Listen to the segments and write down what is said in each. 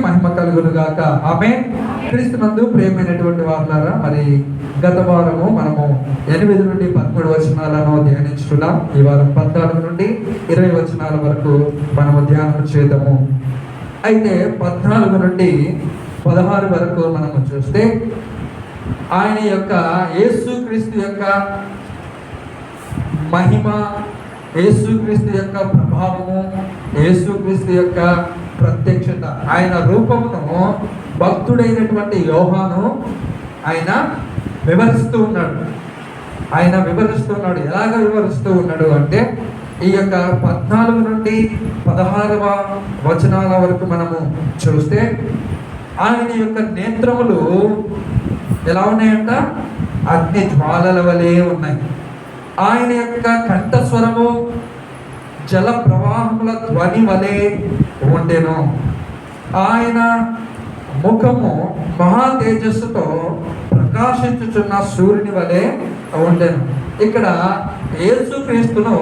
మహిమ కలుగును గాక. ఆమేన్. క్రీస్తునందు ప్రియమైనటువంటి వారులారా, మరి గత వారము మనము 8 నుండి 13 వచనాలను ధ్యానించుకున్నాం. ఈ వారం 14 నుండి 20 వచనాల వరకు మనము ధ్యానం చేద్దాము. అయితే 14 నుండి 16 వరకు మనము చూస్తే ఆయన యొక్క యేసుక్రీస్తు యొక్క మహిమ, యేసుక్రీస్తు యొక్క ప్రభావము, యేసుక్రీస్తు యొక్క ప్రత్యక్షత, ఆయన రూపమును భక్తుడైనటువంటి యోహాను ఆయన వివరిస్తూ ఉన్నాడు. ఎలాగ వివరిస్తూ ఉన్నాడు అంటే, ఈ యొక్క 14 నుండి 16వ వచనాల వరకు మనము చూస్తే ఆయన యొక్క నేత్రములు ఎలా ఉన్నాయంట? అగ్ని జ్వాలల వలె ఉన్నాయి. ఆయన యొక్క కంఠస్వరము జల ప్రవాహముల ధ్వని వలె ఉండెను. ఆయన ముఖము మహా తేజస్సుతో ప్రకాశించుచున్న సూర్యుని వలె ఉండెను. ఇక్కడ యేసుక్రీస్తును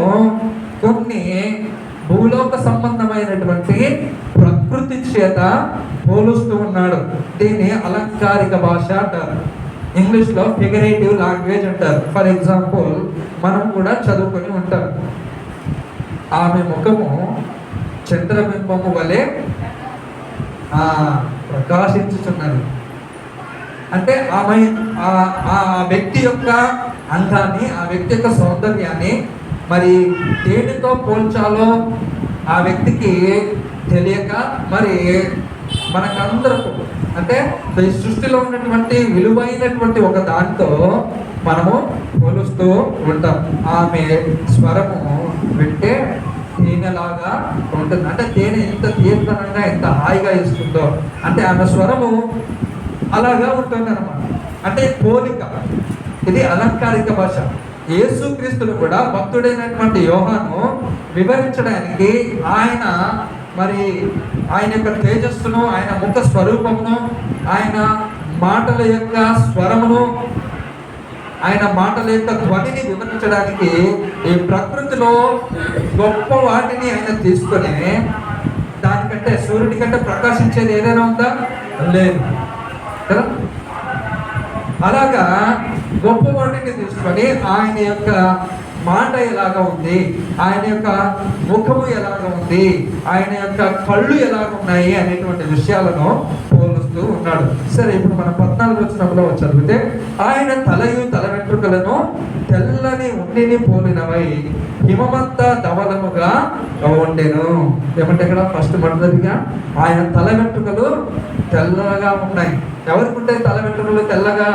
కొన్ని భూలోక సంబంధమైనటువంటి ప్రకృతి చేత పోలుస్తూ ఉన్నాడు. దీన్ని అలంకారిక భాష అంటారు. ఇంగ్లీష్లో ఫిగరేటివ్ లాంగ్వేజ్ అంటారు. ఫర్ ఎగ్జాంపుల్, మనం కూడా చదువుకొని ఉంటాం, ఆమె ముఖము చంద్రబింబము వలె ప్రకాశించుచున్నది. అంటే ఆమె ఆ వ్యక్తి యొక్క అందాన్ని, ఆ వ్యక్తి యొక్క సౌందర్యాన్ని మరి దేనితో పోల్చాలో ఆ వ్యక్తికి తెలియక, మరి మనకందరకు అంటే ఈ సృష్టిలో ఉన్నటువంటి విలువైనటువంటి ఒక దానితో మనము పోలుస్తూ ఉంటాం. ఆమె స్వరము వింటే తేనెలాగా ఉంటుంది. అంటే తేనె ఎంత తీర్థనంగా, ఎంత హాయిగా ఇస్తుందో, అంటే ఆమె స్వరము అలాగా ఉంటుంది అన్నమాట. అంటే పోలిక. ఇది అలంకారిక భాష. యేసుక్రీస్తును కూడా భక్తుడైనటువంటి యోహాను వివరించడానికి ఆయన యొక్క తేజస్సును, ఆయన ముఖ స్వరూపమును, ఆయన మాటల యొక్క స్వరమును, ఆయన మాటల యొక్క ధ్వనిని వివరించడానికి ఈ ప్రకృతిలో గొప్ప వాటిని ఆయన తీసుకొని, దానికంటే సూర్యుడి కంటే ప్రకాశించేది ఏదైనా ఉందా? లేదు కదా. అలాగా గొప్ప వాటిని తీసుకొని ఆయన యొక్క మాట ఎలాగా ఉంది, ఆయన యొక్క ముఖము ఎలాగ ఉంది, ఆయన యొక్క కళ్ళు ఎలాగ ఉన్నాయి అనేటువంటి విషయాలను పోలుస్తూ ఉన్నాడు. సరే, ఇప్పుడు మనం 14 వచనంలో చదివితే, ఆయన తలయు తల వెంట్రుకలను తెల్లని ఉండిని పోలినవై హిమమంతా ధవలముగా ఉండెను. ఏమంటే ఇక్కడ మొదటిగా ఆయన తల వెంట్రుకలు తెల్లగా ఉన్నాయి. ఎవరికి ఉంటాయి తల వెంట్రుకలు తెల్లగా?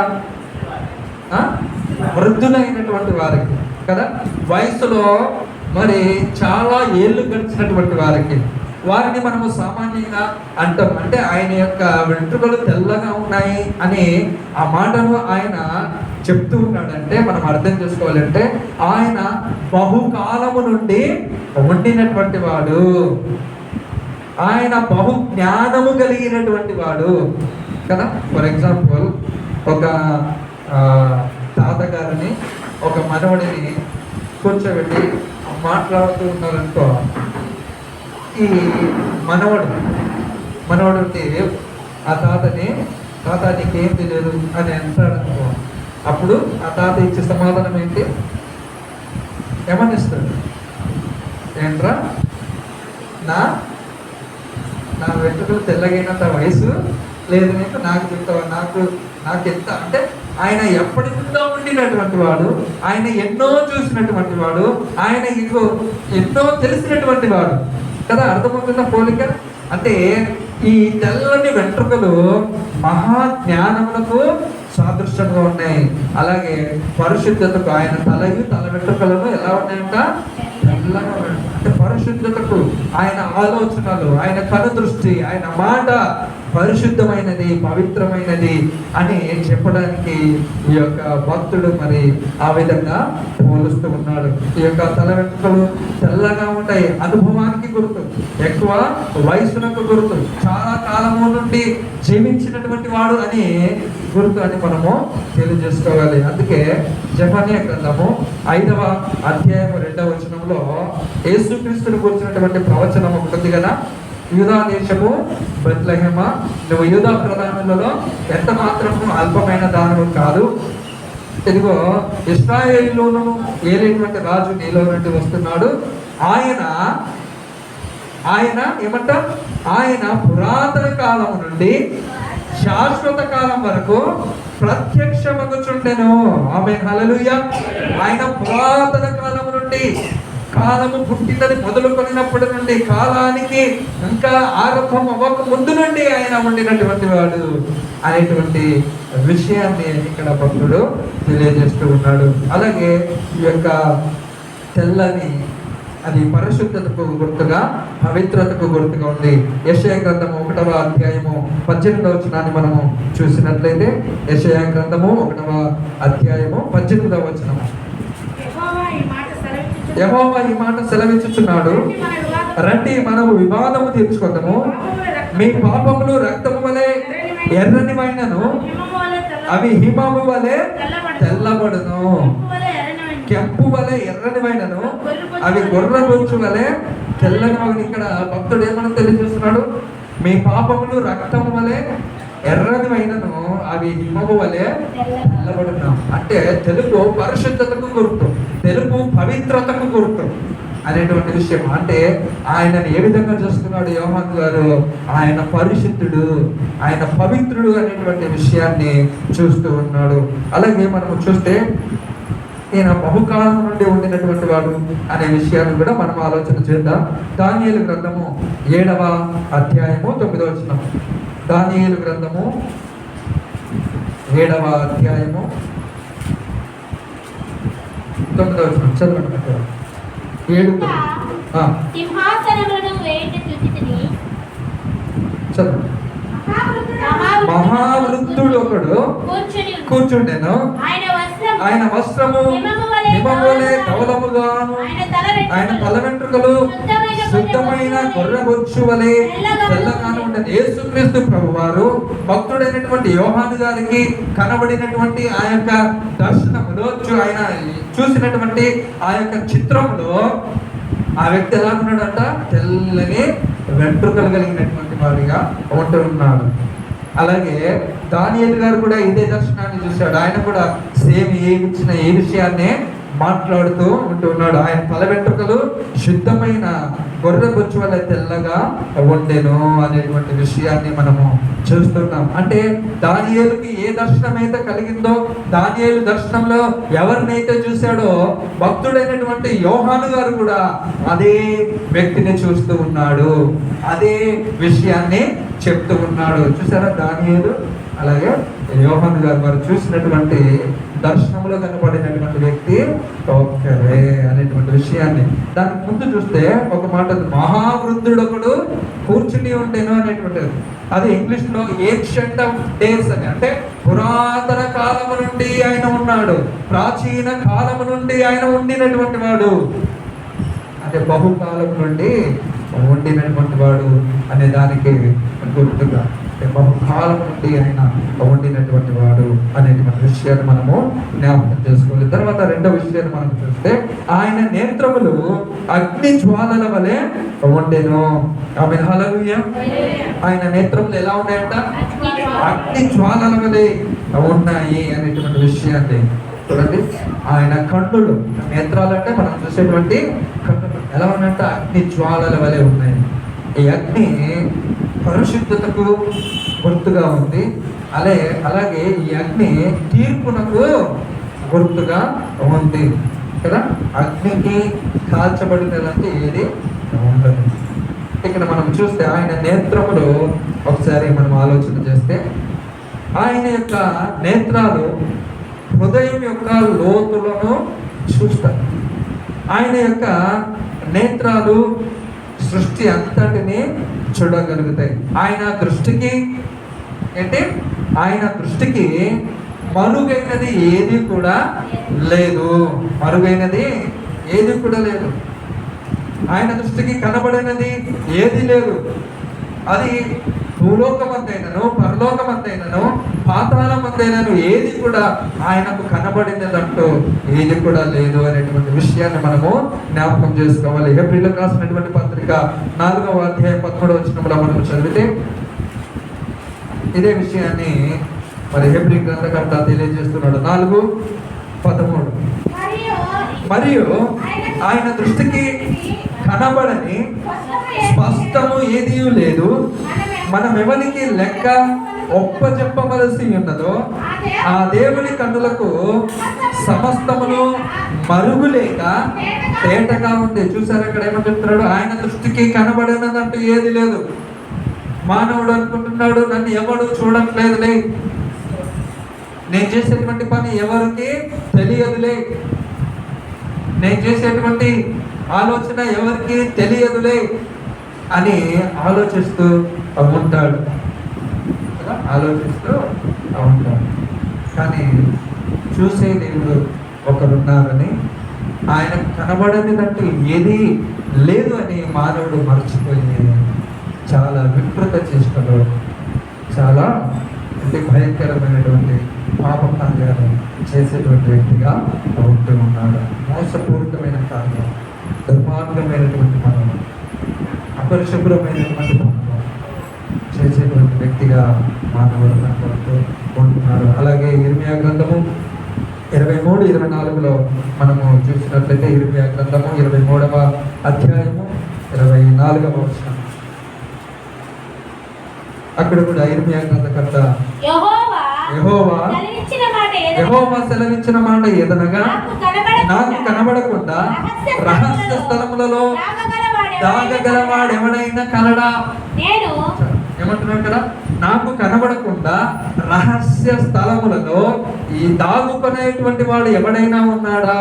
వృద్ధులైనటువంటి వారికి కదా, వయసులో మరి చాలా ఏళ్ళు గడిచినటువంటి వారిని మనము సామాన్యంగా అంటాం. అంటే ఆయన యొక్క వెంట్రుకలు తెల్లగా ఉన్నాయి అని ఆ మాటను ఆయన చెప్తూ ఉన్నాడంటే మనం అర్థం చేసుకోవాలంటే, ఆయన బహుకాలము నుండి ఉండినటువంటి వాడు, ఆయన బహు జ్ఞానము కలిగినటువంటి వాడు కదా. ఫర్ ఎగ్జాంపుల్, ఒక తాతగారిని, ఒక మనవడిని కూర్చోబెట్టి మాట్లాడుతూ ఉన్నారనుకో, ఈ మనవడు ఆ తాతని, తాత నీకేం తెలియదు అని అంటాడనుకో, అప్పుడు ఆ తాత ఇచ్చే సమాధానం ఏంటి? ఏమనిస్తాడు? ఏంట్రా, నా వెంట్రుకలు తెల్లగైనంత వయసు లేదు నీకు, నాకు చెప్తావా? నాకు ఎంత అంటే, ఆయన ఎప్పటి నుండో ఉండినటువంటి వాడు, ఆయన ఎన్నో చూసినటువంటి వాడు, ఆయన ఎన్నో తెలిసినటువంటి వాడు కదా. అర్థమవుతున్న పోలిక అంటే, ఈ తెల్లని వెంట్రుకలు మహా జ్ఞానములకు సాదృశ్యంగా ఉన్నాయి. అలాగే పరిశుద్ధతకు ఆయన తలయు తల వెంట్రుకలను ఎలా ఉన్నాయంట? తెల్లగా ఉన్నాయి. అంటే పరిశుద్ధతకు ఆయన ఆలోచనలు, ఆయన కనుదృష్టి, ఆయన మాట పరిశుద్ధమైనది, పవిత్రమైనది అని చెప్పడానికి ఈ యొక్క భక్తుడు మరి ఆ విధంగా పోలుస్తూ ఉన్నాడు. ఈ యొక్క తల వెంట్రుకలు తెల్లగా ఉంటాయి. అనుభవానికి గుర్తు, ఎక్కువ వయసునకు గుర్తు, చాలా కాలము నుండి జీవించినటువంటి వాడు అని గుర్తు అని మనము తెలియజేసుకోవాలి. అందుకే జెఫన్యా గ్రంథము 5వ అధ్యాయం 2వ వచనంలో యేసుక్రీస్తుని గురించినటువంటి ప్రవచనం ఉంటుంది కదా. యూదా దేశము బెత్లెహేమ, నువ్వు యూదా ప్రధానులలో ఎంత మాత్రము అల్పమైన దానము కాదు. ఇదిగో ఇశ్రాయేలును ఏలేటువంటి రాజు నీలో నుండి వస్తున్నాడు. ఆయన ఏమంట, ఆయన పురాతన కాలం నుండి శాశ్వత కాలం వరకు ప్రత్యక్షమగుచుండెను. ఆమేన్, హల్లెలూయా. ఆయన పురాతన కాలం నుండి, కాలము పుట్టినది మొదలుకొనినప్పటి నుండి కాలానికి ఇంకా ఆరంభం అవ్వక ముందు నుండి ఆయన ఉండినటువంటి వాడు అనేటువంటి విషయాన్ని ఇక్కడ భక్తుడు తెలియజేస్తూ ఉన్నాడు. అలాగే ఈ యొక్క తెల్లని అది పరిశుద్ధతకు గుర్తుగా, పవిత్రతకు గుర్తుగా ఉంది. యెషయా గ్రంథము 1వ అధ్యాయము 18వ వచనాన్ని మనము చూసినట్లయితే, యెషయా గ్రంథము 1వ అధ్యాయము 18వ వచనము, యెహోవా ఈ మాట సెలవిచ్చుచున్నాడు, రండి మనము వివాదము తీర్చుకుందాము. మీ పాపములు రక్తము వలె ఎర్రనివైనను అవి హిమము వలె తెల్లబడును, కెంపు వలె ఎర్రనివైనను అవి గొర్రె బొచ్చు వలె తెల్లని. ఇక్కడ భక్తుడు ఏమని తెలియజేస్తున్నాడు, మీ పాపములు రక్తము వలె ఎర్రనివైనను అవి హిమము వలె తెల్లబడును. అంటే తెలుపు పరిశుద్ధతకు గుర్తు, తెలుపు పవిత్రతకు గుర్తు అనేటువంటి విషయం. అంటే ఆయనను ఏ విధంగా చూస్తున్నాడు యోహాను గారు, ఆయన పరిశుద్ధుడు, ఆయన పవిత్రుడు అనేటువంటి విషయాన్ని చూస్తూ ఉన్నాడు. అలాగే మనము చూస్తే ఈయన బహుకాలం నుండి ఉండినటువంటి వాడు అనే విషయాన్ని కూడా మనం ఆలోచన చేద్దాం. దానియేలు గ్రంథము 7వ అధ్యాయము 9వ వచనం. దానియేలు గ్రంథము 7వ అధ్యాయము 9వ వచనం చదవండి. 7 చదవండి. మహావృద్ధుడు ఒకడు కూర్చుండెను, ఆయన వస్త్రము హిమమువలె ధవలముగాను, ఆయన తల వెంట్రుకలు శుద్ధమైన గొర్రె బొచ్చు వలె తెల్లగాను ఉండేది. యేసుక్రీస్తు ప్రభువారు భక్తుడైనటువంటి యోహాను గారికి కనబడినటువంటి ఆ యొక్క దర్శనములో, ఆయన చూసినటువంటి ఆ యొక్క చిత్రంలో ఆ వ్యక్తి ఎలా ఉన్నాడంట, తెల్లని వెంట్రుకలు కలిగినటువంటి వాడిగా ఉంటున్నాడు. అలాగే దానియేలు గారు కూడా ఇదే దర్శనాన్ని చూశాడు. ఆయన కూడా సేమ్ ఏ విషయాన్నే మాట్లాడుతూ ఉంటున్నాడు. ఆయన తల వెంట్రుకలు శుద్ధమైన గొర్రె బొచ్చు వల్ల తెల్లగా ఉండెను అనేటువంటి విషయాన్ని మనము చూస్తున్నాం. అంటే దానియేలుకి ఏ దర్శనం అయితే కలిగిందో, దానియేలు దర్శనంలో ఎవరినైతే చూశాడో భక్తుడైనటువంటి యోహాను గారు కూడా అదే వ్యక్తిని చూస్తూ ఉన్నాడు, అదే విషయాన్ని చెప్తూ ఉన్నాడు. చూసారా, దానియేలు అలాగే యోహాను గారు వారు చూసినటువంటి దర్శనంలో కనపడినటువంటి వ్యక్తి ఒక్కరే అనేటువంటి విషయాన్ని. దానికి ముందు చూస్తే ఒక మాట, మహావృద్ధుడు ఒకడు కూర్చుని ఉండేను అనేటువంటిది. అది ఇంగ్లీష్ లో ఏన్షియంట్ ఆఫ్ డేస్ అని, అంటే పురాతన కాలము నుండి ఆయన ఉన్నాడు, ప్రాచీన కాలము నుండి ఆయన ఉండినటువంటి వాడు, అంటే బహుకాలం నుండి ఉండినటువంటి వాడు అనే దానికి గుర్తుగా బహుకాలం నుండి ఆయన ఉండినటువంటి వాడు అనేటువంటి విషయాన్ని మనము జ్ఞాపకం చేసుకోవాలి. తర్వాత రెండవ విషయాన్ని మనం చూస్తే, ఆయన నేత్రములు అగ్ని జ్వాలల వలె ఉండెను. ఆమేన్, హల్లెలూయా. ఆయన నేత్రములు ఎలా ఉన్నాయంట, అగ్ని జ్వాలల వలె ఉన్నాయి అనేటువంటి విషయాన్ని చూడండి. ఆయన కన్నులు, నేత్రాలంటే మనం చూసేటువంటి కన్నులు ఎలా ఉన్నాయంట, అగ్ని జ్వాలల వలె ఉన్నాయి. ఈ అగ్ని పరిశుద్ధతకు గుర్తుగా ఉంది. అలాగే ఈ అగ్ని తీర్పునకు గుర్తుగా ఉంది కదా. అగ్నికి కాల్చబడినదంటే ఏది ఉండదు. ఇక్కడ మనం చూస్తే ఆయన నేత్రములు ఒకసారి మనం ఆలోచన చేస్తే, ఆయన యొక్క నేత్రాలు హృదయం యొక్క లోతులను చూస్తారు. ఆయన యొక్క నేత్రాలు సృష్టి అంతటిని చూడగలుగుతాయి. ఆయన దృష్టికి మరుగైనది ఏది కూడా లేదు, ఆయన దృష్టికి కనబడినది ఏది లేదు. అది భూలోకమంతైనను పరలోకమంతైనను పాతాళమందైనను ఏది కూడా ఆయనకు కనబడినదంటూ ఏది కూడా లేదు అనేటువంటి విషయాన్ని మనము జ్ఞాపకం చేసుకోవాలి. హెబ్రీయులకు రాసినటువంటి పత్రిక 4వ అధ్యాయం 13వ వచనంలో మనం చదివితే ఇదే విషయాన్ని మరి హెబ్రీ గ్రంథకర్త తెలియజేస్తున్నాడు. 4:13 మరియు ఆయన దృష్టికి కనబడని స్పష్టము ఏదీ లేదు, మనం ఎవరికి లెక్క ఒప్పజెప్పవలసి ఉన్నదో ఆ దేవుని కన్నులకు సమస్తమును మరుగులేక తేటగా ఉంది. చూసారు అక్కడ ఏమని చెప్తున్నాడు? ఆయన దృష్టికి కనబడినదంటూ ఏది లేదు. మానవుడు అనుకుంటున్నాడు నన్ను ఎవడు చూడట్లేదులే, నేను చేసేటువంటి పని ఎవరికి తెలియదులే, నేను చేసేటువంటి ఆలోచన ఎవరికి తెలియదులే అని ఆలోచిస్తూ ఉంటాడు. కానీ చూసే దేవుడు ఒకరున్నారని, ఆయనకు కనబడనిదంటూ ఏది లేదు అని మానవుడు మర్చిపోయి చాలా వికృత చేష్టలో, చాలా భయంకరమైనటువంటి పాప కార్యాలు చేసేటువంటి వ్యక్తిగా ఉంటూ ఉన్నాడు. మోసపూరితమైన కార్యం, దుర్మార్గమైనటువంటి పనులు, అపరిశుభ్రమైనటువంటి పనులు చేసేటువంటి వ్యక్తిగా మానవుడు కనబడుతూ ఉంటున్నాడు. అలాగే ఇర్మియా గ్రంథము 23-24లో మనము చూసినట్లయితే, ఇర్మియా గ్రంథము 23వ అధ్యాయము 24వ వచనం. అక్కడ కూడా ఇర్మియా గ్రంథకర్త యెహోవా సెలవించిన మాట ఏదనగా, నాకు కనబడకుండా రహస్య స్థలములలో దాగగలవాడు ఎవడైనా కలడా? ఏమంటున్నాడు కదా, నాకు కనబడకుండా రహస్య స్థలములలో ఈ దాగుకునేటువంటి వాడు ఎవడైనా ఉన్నాడా?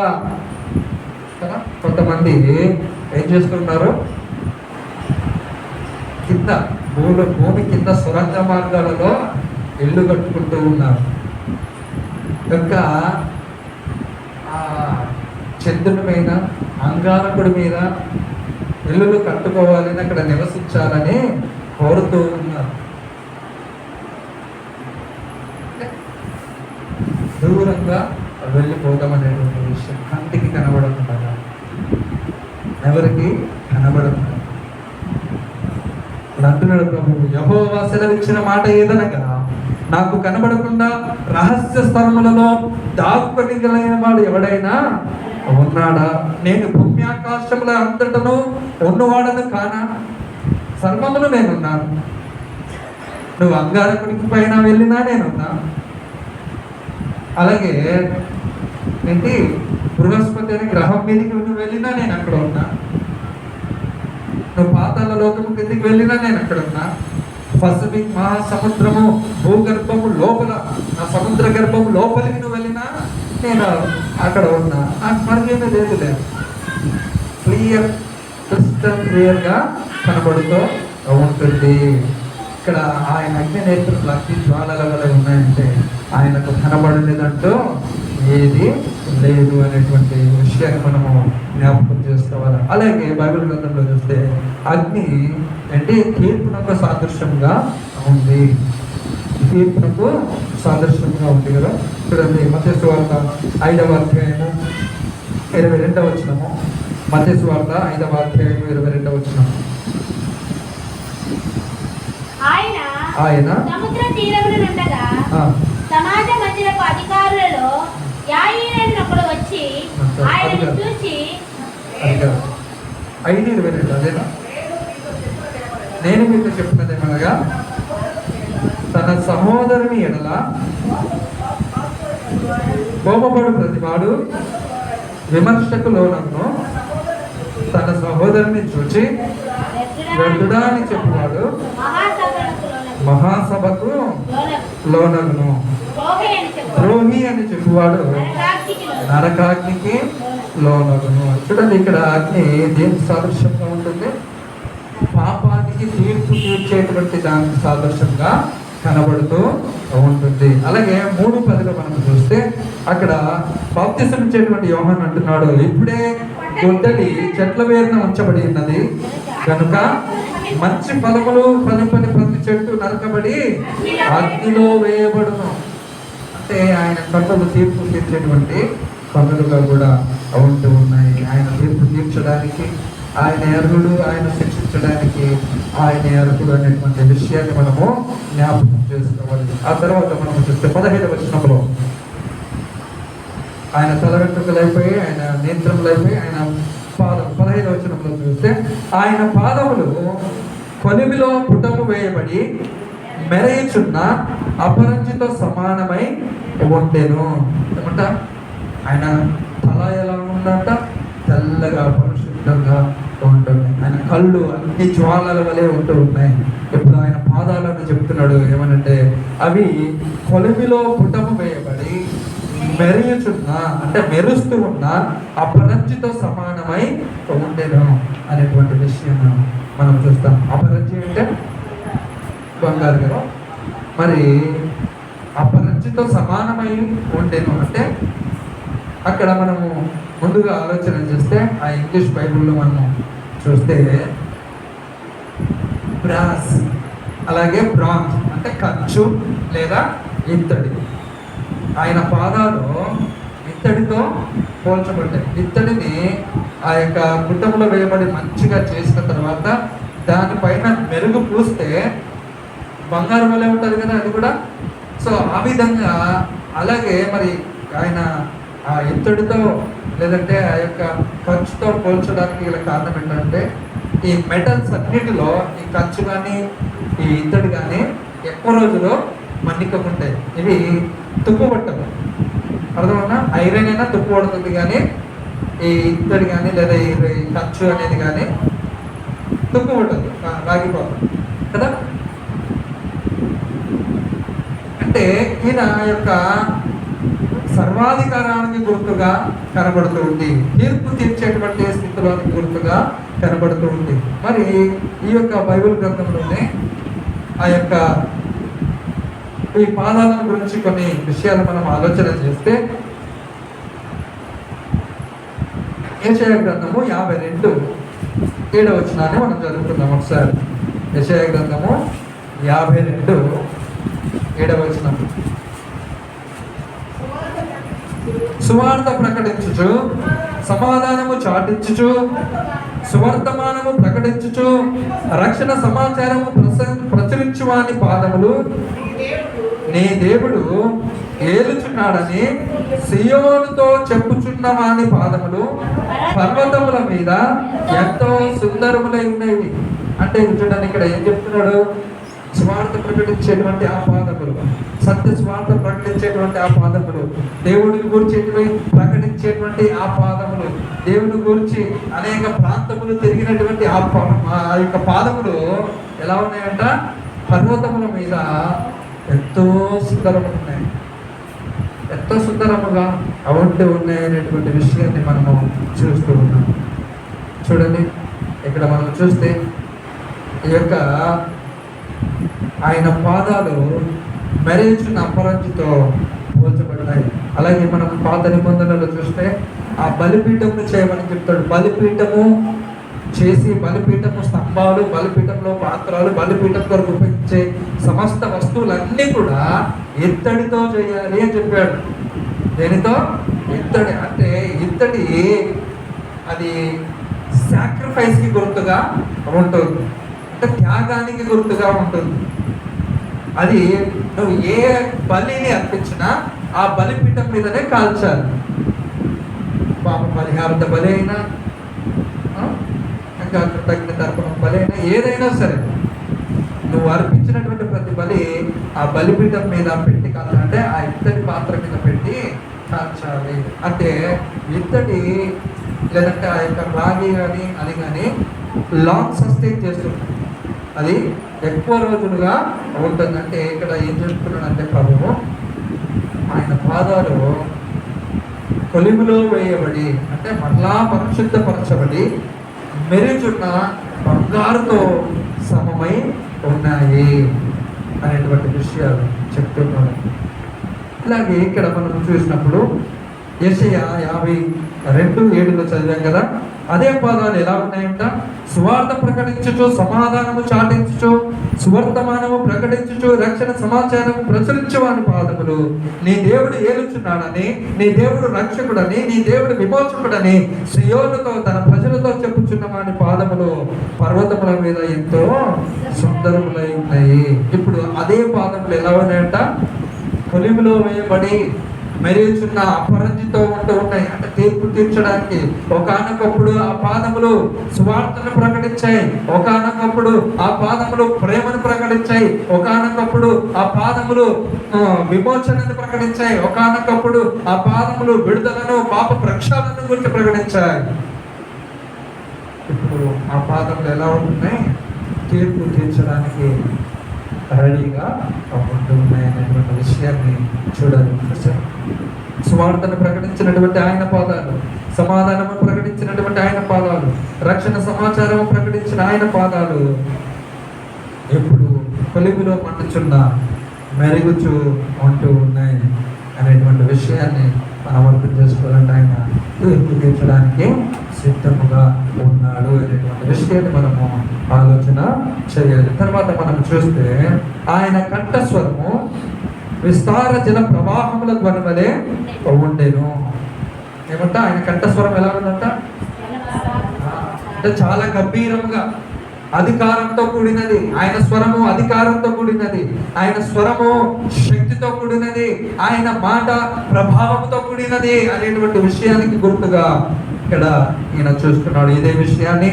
కదా, కొంతమంది ఏం చేస్తున్నారు, కింద భూమి కింద సొరంగ మార్గాలలో ఇల్లు కట్టుకుంటూ ఉన్నారు. ఇంకా చంద్రుడి మీద, అంగారకుడి మీద ఇల్లులు కట్టుకోవాలని, అక్కడ నివసించాలని కోరుతూ ఉన్నారు. దూరంగా వెళ్ళిపోదామనేటువంటి విషయం కంటికి కనబడకుండా, ఎవరికి కనబడకుండా అంటున్నాడు ప్రభువు. యెహోవా సెలవిచ్చిన మాట ఏదనగా, నాకు కనబడకుండా రహస్య స్థలములలో దాక్కునిగలైన వాడు ఎవడైనా ఉన్నాడా? నేను భూమి ఆకాశముల అంతటను ఉన్నవాడను కానా? సర్వములు నేనున్నాను. నువ్వు అంగారకుడికి పైన వెళ్ళినా నేనున్నా. అలాగే ఏంటి, బృహస్పతి అనే గ్రహం మీదకి నువ్వు వెళ్ళినా నేను అక్కడ ఉన్నా. నువ్వు పాతాళ లోకము కిందికి వెళ్ళినా నేను అక్కడ ఉన్నా. పసిఫిక్ మహాసముద్రము భూగర్భము లోపల, ఆ సముద్ర గర్భము లోపలికి నువ్వు వెళ్ళినా నేను అక్కడ ఉన్నా. నాకు మరికేమీ లేదు. క్లియర్, క్రిస్టల్ క్లియర్గా కనబడుతూ ఉంటుంది. ఇక్కడ ఆయన అగ్ని నేత్రులు అగ్ని జ్వాలల వల్ల ఉన్నాయంటే ఆయనకు కనబడలేదంటూ ఏది లేదు అనేటువంటి విషయాన్ని మనము జ్ఞాపకం చేసుకోవాలి. అలాగే బైబిల్ గ్రంథంలో చూస్తే అగ్ని అంటే తీర్పునకు సాదృశ్యంగా ఉంది. తీర్పునకు సాదృశ్యంగా ఉంది కదా. చూడండి, మత్తయి సువార్త 5వ అధ్యాయము 22వ వచనము. మత్తయి సువార్త 5వ అధ్యాయము 22వ వచనం. ఆయన సముద్ర తీరమున నుండగా సమాజ మందిరపు అధికారులలో యాయీనను ఒకడు వచ్చి ఆయనను చూచి 5:22 అదేనా? నేను మీకు చెప్పినదేమనగా, తన సహోదరుని ఎడల కోపపడు ప్రతివాడు విమర్శకు లోనగును, తన సహోదరుని చూచి వ్యర్థుడా అని చెప్పువాడు మహాసభకు లోనగును, ద్రోహి అని చెప్పువాడు నరకాగ్నికి లోనగును. చూడండి, ఇక్కడ అగ్ని దేనికి సాదృశ్యంగా ఉంటుంది? పాపానికి తీర్పు తీర్చేటువంటి దానికి సాదృశ్యంగా కనబడుతూ ఉంటుంది. అలాగే 3:10 మనం చూస్తే అక్కడ బాప్తిసం ఇచ్చేటువంటి యోహాను అంటున్నాడు, ఇప్పుడే గొడ్డలి చెట్ల వేరున ఉంచబడి ఉన్నది కనుక మంచి ఫలములు ఫలింపని ప్రతి చెట్టు నరకబడి అగ్నిలో వేయబడును. అంటే ఆయన కన్నులు తీర్పు తీర్చేటువంటి కన్నులుగా కూడా ఉంటూ ఉన్నాయి. ఆయన తీర్పు తీర్చడానికి ఆయన అర్హుడు, ఆయన శిక్షించడానికి ఆయన అర్హుడు అనేటువంటి విషయాన్ని మనము జ్ఞాపకం చేసుకోవాలి. ఆ తర్వాత మనం చూస్తే 15వ వచనంలో ఆయన తల వెంట్రుకలు అయిపోయి, ఆయన నేత్రములు అయిపోయి, ఆయన పాదం 15వ వచనంలో చూస్తే ఆయన పాదములు కొలిమిలో పుటము వేయబడి మెరయుచున్న అపరంజితో సమానమై ఉండెను. ఏమంట ఆయన తల ఎలా ఉందంట? తెల్లగా పరిశుద్ధంగా ఉంటుంది. ఆయన కళ్ళు అన్ని జ్వాలల వలె ఉంటూ ఉన్నాయి. ఇప్పుడు ఆయన పాదాలను చెప్తున్నాడు ఏమనంటే అవి కొలిమిలో పుటము వేయబడి మెరుగుచున్న, అంటే మెరుస్తూ ఉన్న అపరంజితో సమానమై ఉండేను అనేటువంటి విషయం మనం చూస్తాం. అపరంజి అంటే బంగారు కదా. మరి అపరంజితో సమానమై ఉండేను అంటే అక్కడ మనము ముందుగా ఆలోచన చేస్తే ఆ ఇంగ్లీష్ బైబిల్లో మనము చూస్తే బ్రాస్, అలాగే బ్రాంజ్ అంటే కంచు లేదా ఇత్తడి. ఆయన పాదాలు ఇత్తడితో పోల్చబడ్డాయి. ఇత్తడిని ఆ యొక్క పుట్టములో వేయబడి మంచిగా చేసిన తర్వాత దానిపైన మెరుగు పూస్తే బంగారం వలె ఉంటుంది కదా అది కూడా. సో ఆ విధంగా అలాగే మరి ఆయన ఆ ఇత్తడితో లేదంటే ఆ యొక్క కంచుతో పోల్చడానికి గల కారణం ఏంటంటే ఈ మెటల్స్ అన్నిటిలో ఈ కంచు కానీ ఈ ఇత్తడి కానీ ఎక్కువ రోజులు మన్నికకుంటాయి. ఇవి తుప్పు పట్టవు. అర్థమన్నా? ఐరన్ అయినా తుప్పు పడుతుంది కానీ ఈ ఇత్తడి కానీ లేదా ఈ కంచు అనేది కానీ తుప్పు పట్టదు, రాగిపోతుంది కదా. అంటే ఈయన యొక్క సర్వాధికారానికి గుర్తుగా కనబడుతూ ఉంది, తీర్పు తీర్చేటువంటి స్థితిలోనికి గుర్తుగా కనబడుతూ ఉంది. మరి ఈ యొక్క బైబిల్ గ్రంథంలోనే ఆ యొక్క ఈ పాదాల గురించి కొన్ని విషయాలు మనం ఆలోచన చేస్తే యెషయా గ్రంథము 52:7 వచనాన్ని మనం చదువుకుందాం ఒకసారి. యెషయా గ్రంథము 52:7 వచనం. సువార్త ప్రకటించుచు, సమాధానము చాటించుచు, సువర్తమానము ప్రకటించుచు, రక్షణ సమాచారము ప్రచురించు వాని పాదములు నీ దేవుడు ఏలుచున్నాడని సియోనుతో చెప్పుచున్న వాని పాదములు పర్వతముల మీద ఎంతో సుందరములై ఉన్నాయి. అంటే చూడండి ఇక్కడ ఏం చెప్తున్నాడు? స్వార్థ ప్రకటించేటువంటి ఆ పాదములు, సత్య స్వార్థ ప్రకటించేటువంటి ఆ పాదములు, దేవుడిని గురించి ప్రకటించేటువంటి ఆ పాదములు, దేవుని గురించి అనేక ప్రాంతములు తిరిగినటువంటి ఆ యొక్క పాదములు ఎలా ఉన్నాయంట? పర్వతముల మీద ఎంతో సుందరము ఉన్నాయి, ఎంతో సుందరముగా అవంటి ఉన్నాయనేటువంటి విషయాన్ని మనము చూస్తూ ఉన్నాం. చూడండి ఇక్కడ మనం చూస్తే ఈ యొక్క ఆయన పాదాలు మెరుగుచున్న అపరంజితో పోల్చబడ్డాయి. అలాగే మనం పాత నిబంధనలు చూస్తే ఆ బలిపీఠమును చేయమని చెప్తాడు. బలిపీఠము చేసి, బలిపీఠము స్తంభాలు, బలిపీఠంలో పాత్రలు, బలిపీఠం కొరకు ఉపయోగించే సమస్త వస్తువులన్నీ కూడా ఇత్తడితో చేయాలి అని చెప్పాడు. దేనితో? ఇత్తడి. అంటే ఇత్తడి అది సాక్రిఫైస్కి గుర్తుగా ఉంటుంది, అంటే త్యాగానికి గుర్తుగా ఉంటుంది. అది నువ్వు ఏ బలిని అర్పించినా ఆ బలిపీఠం మీదనే కాల్చాలి. పాప పరిహారత బలి అయినా, ఇంకా తగిన తర్పణం బలి అయినా, ఏదైనా సరే నువ్వు అర్పించినటువంటి ప్రతి బలి ఆ బలిపీఠం మీద పెట్టి కాల్చాలంటే ఆ ఇత్తడి పాత్ర మీద పెట్టి కాల్చాలి. అంటే ఇత్తడి లేదంటే ఆ యొక్క రాగి కానీ అది కానీ లాంగ్ సస్టైన్ చేస్తుంది, అది ఎక్కువ రోజులుగా ఉంటుంది. అంటే ఇక్కడ ఏం చెప్తున్నాడంటే ప్రభువు ఆయన పాదాలు కొలిమిలో వేయబడి, అంటే మరలా పరిశుద్ధపరచబడి మెరుగుచున్న బంగారుతో సమమై ఉన్నాయి అనేటువంటి విషయాలు చెప్తున్నాడు. ఇలాగే ఇక్కడ మనం చూసినప్పుడు యెషయా 52:7 చదివాం కదా. అదే పాదాలు ఎలా ఉన్నాయంట? సువార్త ప్రకటించుచు, సమాధానము చాటించుచు, సువర్తమానము ప్రకటించుచు, రక్షణ సమాచారము ప్రచురించు వాని పాదములు. నీ దేవుడు ఏలుచున్నాడని, నీ దేవుడు రక్షకుడని, నీ దేవుడు విమోచకుడని సియోనుతో తన ప్రజలతో చెప్పుచున్న వాని పాదములు పర్వతముల మీద ఎంతో సుందరములై ఉన్నాయి. ఇప్పుడు అదే పాదములు ఎలా ఉన్నాయంట? కొలిమిలో వేయబడి మెరుగుచున్న అపరంజితో ఉంటూ ఉన్నాయి. అంటే తీర్పు తీర్చడానికి. ఒకానొకప్పుడు ఆ పాదములు సువార్తను ప్రకటించాయి, ఒకానొకప్పుడు ఆ పాదములు ప్రేమను ప్రకటించాయి, ఒకానొకప్పుడు ఆ పాదములు విమోచనను ప్రకటించాయి, ఒకానొకప్పుడు ఆ పాదములు విడుదలను, పాప ప్రక్షాళనను గురించి ప్రకటించాయి. ఇప్పుడు ఆ పాదములు ఎలా ఉంటున్నాయి? తీర్పు తీర్చడానికి రెడీగా ఉంటూ ఉన్నాయి అనేటువంటి విషయాన్ని చూడాలి. సువార్తను ప్రకటించినటువంటి ఆయన పాదాలు, సమాధానము ప్రకటించినటువంటి ఆయన పాదాలు, రక్షణ సమాచారము ప్రకటించిన ఆయన పాదాలు ఎప్పుడు కొలిమిలో మండుచున్న మెరుగుచు ఉంటూ ఉన్నాయి అనేటువంటి విషయాన్ని మనం అర్థం చేసుకోవాలంటే ఆయన తీర్పు తీర్చడానికి సిద్ధముగా ఉన్నాడు అనేటువంటి విషయాన్ని మనము ఆలోచన చేయాలి. తర్వాత మనం చూస్తే ఆయన కంఠస్వరము విస్తార జల ప్రవాహముల ధ్వని వలె ఉండెను. ఏమంట? ఆయన కంఠస్వరం ఎలా ఉందంట? అంటే చాలా గంభీరంగా, అధికారంతో కూడినది. ఆయన స్వరము అధికారంతో కూడినది, ఆయన స్వరము శక్తితో కూడినది, ఆయన మాట ప్రభావంతో కూడినది అనేటువంటి విషయానికి గుర్తుగా ఇక్కడ ఈయన చూస్తున్నాడు. ఇదే విషయాన్ని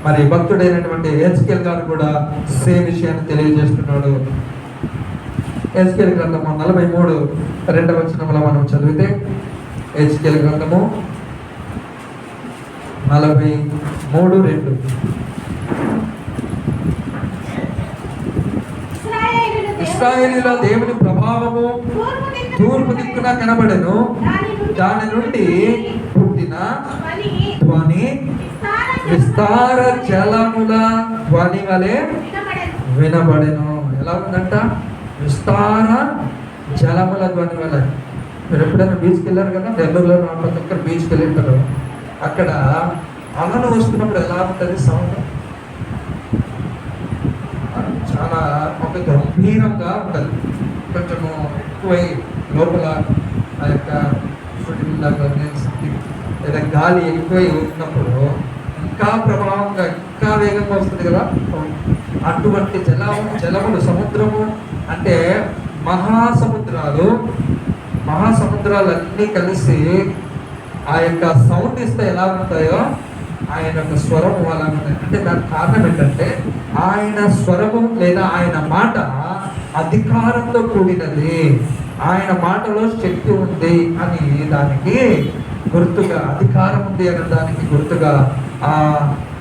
మరి భక్తుడైనటువంటి హెచ్కేల్ గారు కూడా సేమ్ విషయాన్ని తెలియజేస్తున్నాడు. హెచ్కేల్ గ్రంథము 43:2 మనం చదివితే, హెచ్కేల్ గ్రంథము 43:2 ఇశ్రాయేలీయుల దేవుని ప్రభావము తూర్పు దిక్కున కనబడెను, దాని నుండి పుట్టిన ధ్వని విస్తార జలముల ధ్వని వలె వినబడెను. ఎలా ఉందంట? విస్తార జలముల ధ్వని వలె. మీరు ఎప్పుడైనా బీచ్కి వెళ్ళారు కదా, నెల్లూరులో ప్రతి ఒక్కరు బీచ్కి వెళ్ళింటారు. అక్కడ అలలు వస్తున్నప్పుడు ఎలా ఉంటుంది సౌండ్? చాలా ఒక గంభీరంగా ఉంటుంది. కొంచెము ఎక్కువై లోపల ఆ యొక్క లేదా గాలి ఎక్కువై ఉన్నప్పుడు ఇంకా ప్రభావంగా, ఇంకా వేగంగా వస్తుంది కదా. అటువంటి జలములు, సముద్రము అంటే మహాసముద్రాలన్నీ కలిసి ఆ యొక్క సౌండ్ ఇస్తే ఎలా ఉంటాయో ఆయన యొక్క స్వరము అలా ఉంటాయి. అంటే దానికి కారణం ఏంటంటే ఆయన స్వరము లేదా ఆయన మాట అధికారంతో కూడినది, ఆయన మాటలో శక్తి ఉంది అని దానికి గుర్తుగా, అధికారం ఉంది అనే దానికి గుర్తుగా ఆ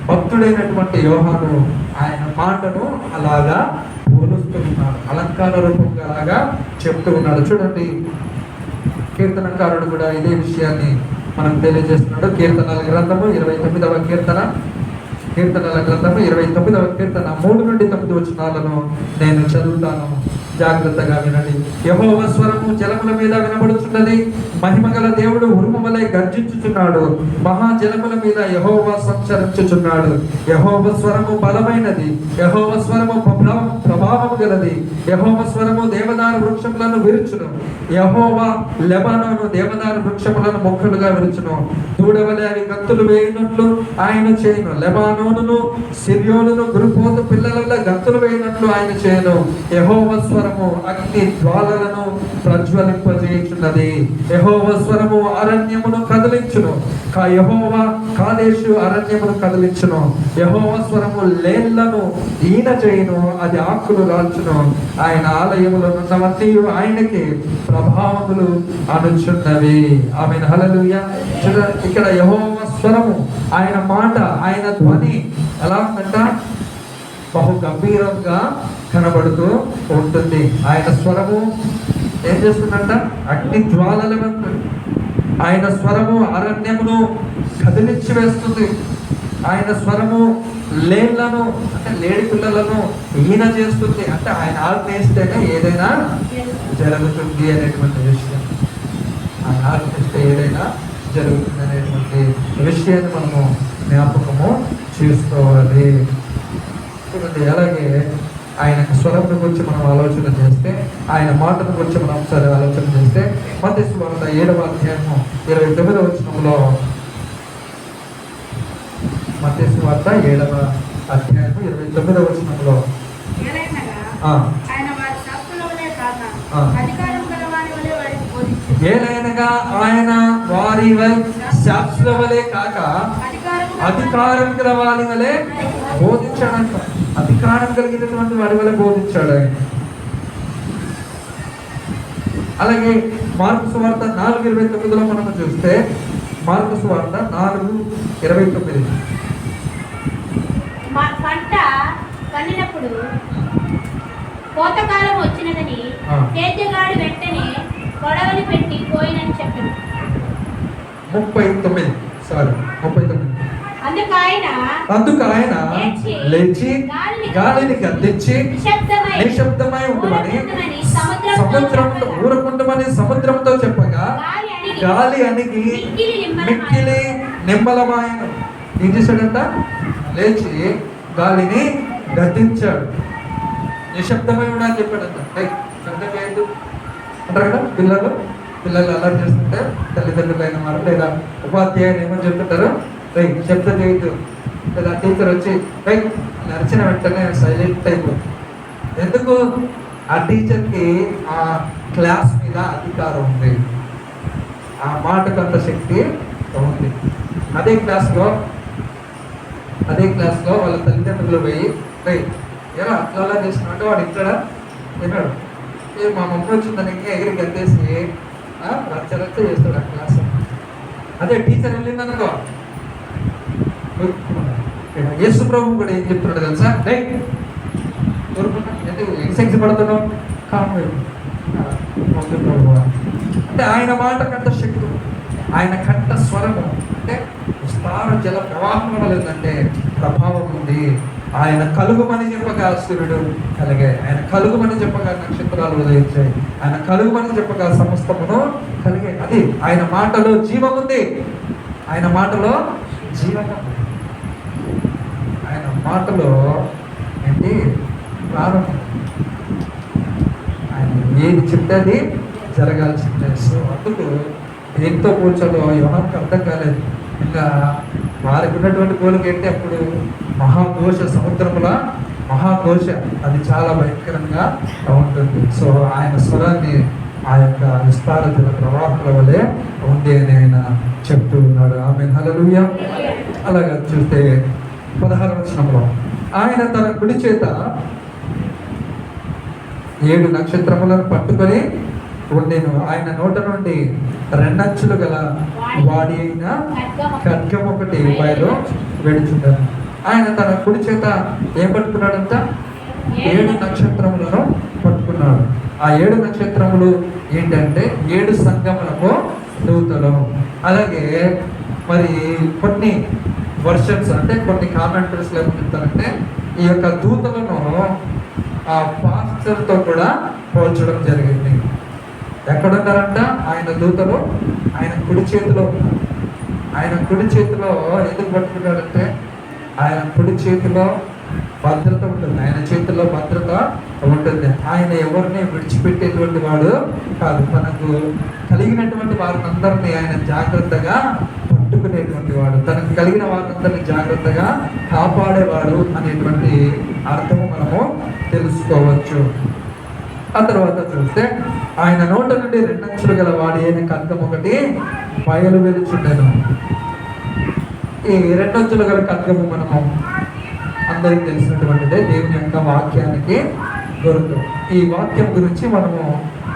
భక్తుడైనటువంటి యోహాను ఆయన మాటను అలాగా పోలుస్తూ ఉన్నాడు, అలంకార రూపంగా అలాగా చెప్తూ ఉన్నాడు. చూడండి, కీర్తనకారుడు కూడా ఇదే విషయాన్ని మనం తెలియజేస్తున్నాడు. కీర్తనల గ్రంథము 29వ కీర్తన, కీర్తనల గ్రంథము 29వ కీర్తన 3-9 నేను చదువుతాను, జాగ్రత్తగా వినండి. యెహోవా స్వరము జలముల మీద వినబడుచున్నది, మహిమగల దేవుడు ఉరుము వలె గర్జించుచున్నాడు, మహాజలముల మీద యెహోవా సంచరించుచున్నాడు. యెహోవా స్వరము బలమైనది, యెహోవా స్వరము ప్రభావము గలది, యెహోవా స్వరము దేవదార వృక్షములను విరుచును, యెహోవా లెబానోను దేవదార వృక్షములను మొక్కలుగా విరుచును. దూడవలె అవి గంతులు వేయినట్లు ఆయన చేయును, లెబానోనును సిర్యోనును గురుపోతు పిల్లలలో గంతులు వేయినట్లు ఆయన చేయును. యెహోవా స్వరము అగ్ని జ్వాలలను ప్రజ్వలింపజేయుచున్నది, యెహోవా స్వరము అరణ్యమును కదిలించును, యెహోవా కాదేశు అరణ్యమును కదిలించును. యెహోవా స్వరము లేళ్లను ఈన చేయును, అది ఆకులు రాల్చును. ఆయన ఆలయములో ఉన్నవన్నీ ఆయనకి ప్రభావములు అనుచున్నవి. ఆమేన్, హల్లెలూయా. ఇక్కడ యెహోవా స్వరము, ఆయన మాట, ఆయన ధ్వని ఎలా ఉందంట? బహు గంభీరంగా కనబడుతూ ఉంటుంది. ఆయన స్వరము ఏం చేస్తుందంట? అగ్ని జ్వాలల వంటి. ఆయన స్వరము అరణ్యమును కదిలించి వేస్తుంది. ఆయన స్వరము లేళ్లను అంటే లేడి పిల్లలను ఈయన చేస్తుంది. అంటే ఆయన ఆజ్ఞయిస్తేనే ఏదైనా జరుగుతుంది అనేటువంటి విషయం. ఆయన ఆజ్ఞిస్తే ఏదైనా జరుగుతుంది అనేటువంటి విషయాన్ని మనము జ్ఞాపకము చేసుకోవాలి. చూడండి, అలాగే ఆయన స్వరంను గురించి మనం ఆలోచన చేస్తే, ఆయన మాటను గురించి మనం ఒకసారి ఆలోచన చేస్తే, మత్తయి సువార్త 7వ అధ్యాయము 29వ వచనంలో, మత్తయి సువార్త 7వ అధ్యాయము 29వ వచనంలో ఏలైనగా ఆయన వారి శాస్త్రుల వలె కాక అధికారం గల వారి వలె బోధించాడంట. అధికారం కలిగినటువంటి వాడి వల్ల బోధించాడు ఆయన. అలాగే మార్కు సువార్త 4:29లో మనం చూస్తే, మార్కు సువార్త 4:29 పంట పండినప్పుడు కోతకాలం వచ్చినదని సేద్యగాడు వెంటనే కొడవలి పెట్టి పోయినని చెప్పాడు. 39 అందుకు ఆయన లేచి గాలిని గద్దించి నిశ్శబ్దమై ఉండమని సముద్రంతో ఊరకుండమని సముద్రంతో చెప్పగా గాలి అణిగి మిక్కిలి నిమ్మలమాయన. ఏం చేశాడంట? లేచి గాలిని గద్దించాడు. నిశ్శబ్దమై ఉండని చెప్పాడంట. శబ్దం చేయద్దు అంటారు కదా పిల్లలు అలర్ట్ చేస్తుంటే తల్లిదండ్రులైన వారు లేదా ఉపాధ్యాయులు ఏమని చెప్తుంటారు, శబ్దం చేయొద్దు. లేదా టీచర్ వచ్చి నడిచిన వెంటనే సైలెంట్ అయిపోతుంది. ఎందుకు? ఆ టీచర్కి ఆ క్లాస్ మీద అధికారం ఉంది, ఆ మాటకు అంత శక్తి ఉంది. అదే క్లాస్లో వాళ్ళ తల్లిదండ్రులు పోయి ఎలా అట్లా చేసినట్టు వాడు ఇక్కడ విన్నాడు, మా మమ్మీ వచ్చిందని ఎగిరి గద్దేసి రచ్చ చేస్తాడు ఆ క్లాస్. అదే టీచర్ వెళ్ళిందనుకో, యేసు ప్రభు కూడా ఏం చెప్తున్నాడు తెలుసా? ఎక్సైజ్ పడుతున్నావు కాదు, అంటే ఆయన మాట కంట శక్తి, ఆయన కంట స్వరము అంటే విస్తార జల ప్రవాహం లేదంటే ప్రభావం ఉంది. ఆయన కలుగుమని చెప్పగా సూర్యుడు కలిగే, ఆయన కలుగుమని చెప్పగా నక్షత్రాలు ఉదయించాయి, ఆయన కలుగుమని చెప్పగా సమస్తమును కలిగే. అది ఆయన మాటలో జీవం ఉంది, ఆయన మాటలో జీవం, ఆయన మాటలో ఏంటి ప్రాణం. ఆయన ఏది చెప్తే అది జరగాల్సిందే. సో అందుకు దేంతో కూర్చోలో యోహానుకు అర్థం కాలేదు. ఇంకా వారికి ఉన్నటువంటి కోరిక ఏంటి? అప్పుడు మహాఘోష, సముద్రముల మహాఘోష, అది చాలా భయంకరంగా ఉంటుంది. సో ఆయన స్వరాన్ని ఆ యొక్క విస్తార జల ప్రవాహాల వలె ఉంది అని ఆయన చెప్తూ ఉన్నాడు. ఆమేన్, హల్లెలూయా. అలాగా చూస్తే 16వ వచనంలో, ఆయన తన కుడి చేత 7 నక్షత్రములను పట్టుకొని ఉండేను. ఆయన నోట నుండి 2 అంచులు గల వాడి అయిన ఖడ్గం ఒకటి బయలు వెడుచుంటాను. ఆయన తన కుడి చేత ఏం పట్టుకున్నాడంట? 7 నక్షత్రములను పట్టుకున్నాడు. ఆ 7 నక్షత్రములు ఏంటంటే 7 సంఘములకు దూతలు. అలాగే మరి కొన్ని వర్షన్స్ అంటే కొన్ని కామెంటరీస్లో ఏం చెప్తారంటే, ఈ యొక్క దూతలను ఆ పాస్టర్తో కూడా పోల్చడం జరిగింది. ఎక్కడున్నారంట ఆయన దూతలు? ఆయన కుడి చేతిలో. ఆయన కుడి చేతిలో ఎందుకు పట్టుకున్నాడంటే, ఆయన కుడి చేతిలో భద్రత ఉంటుంది, ఆయన చేతిలో భద్రత ఉంటుంది. ఆయన ఎవరిని విడిచిపెట్టేటువంటి వాడు కాదు. తనకు కలిగినటువంటి వారినందరినీ ఆయన జాగ్రత్తగా పట్టుకునేటువంటి వాడు, తనకు కలిగిన వారందరినీ జాగ్రత్తగా కాపాడేవాడు అనేటువంటి అర్థము మనము తెలుసుకోవచ్చు. ఆ తర్వాత చూస్తే ఆయన నోట నుండి 2 అంచులు గల వాడి అయిన ఖడ్గం ఒకటి బయలు వెలుచుండెను. ఈ 2 అంచులు గల ఖడ్గము మనము అందరికి తెలిసినటువంటిదే, దేవుని యొక్క వాక్యానికి గుర్తు. ఈ వాక్యం గురించి మనము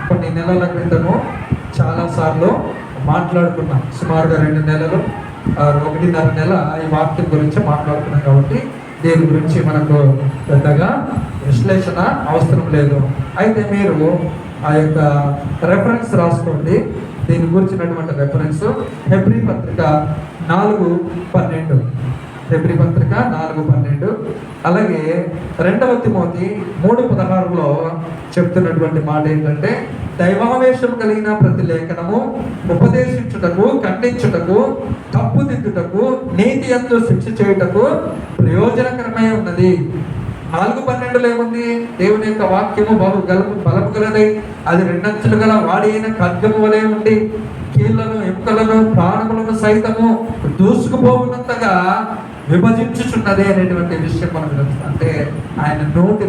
కొన్ని నెలల క్రితము చాలాసార్లు మాట్లాడుకున్నాం. సుమారుగా 2 నెలలు 1.5 నెల ఈ వాక్యం గురించి మాట్లాడుకున్నాం. కాబట్టి దీని గురించి మనకు పెద్దగా విశ్లేషణ అవసరం లేదు. అయితే మీరు ఆ యొక్క రెఫరెన్స్ రాసుకోండి. దీని గురించినటువంటి రెఫరెన్స్ హెబ్రీ పత్రిక 4:12. హెబ్రీ పత్రిక 4:12. అలాగే 2 తిమోతి 3:16లో చెప్తున్నటువంటి మాట ఏంటంటే, దైవావేశం కలిగిన ప్రతి లేఖనము ఉపదేశించుటకు, ఖండించుటకు, తప్పుదిద్దుటకు, నీతి యందు శిక్ష చేయుటకు ప్రయోజనకరమై ఉన్నది. 4:12లో ఏముంది? దేవుని యొక్క వాక్యము బలము గలదై, అది రెండంచులు గల వాడి అయిన ఖడ్గము వలె ఉండి కీళ్లను, ఎముకలను, ప్రాణములను సైతము దూసుకుపోవునంతగా విభజించుచున్నది అనేటువంటి విషయం మనకు తెలుసు. అంటే ఆయన నోటి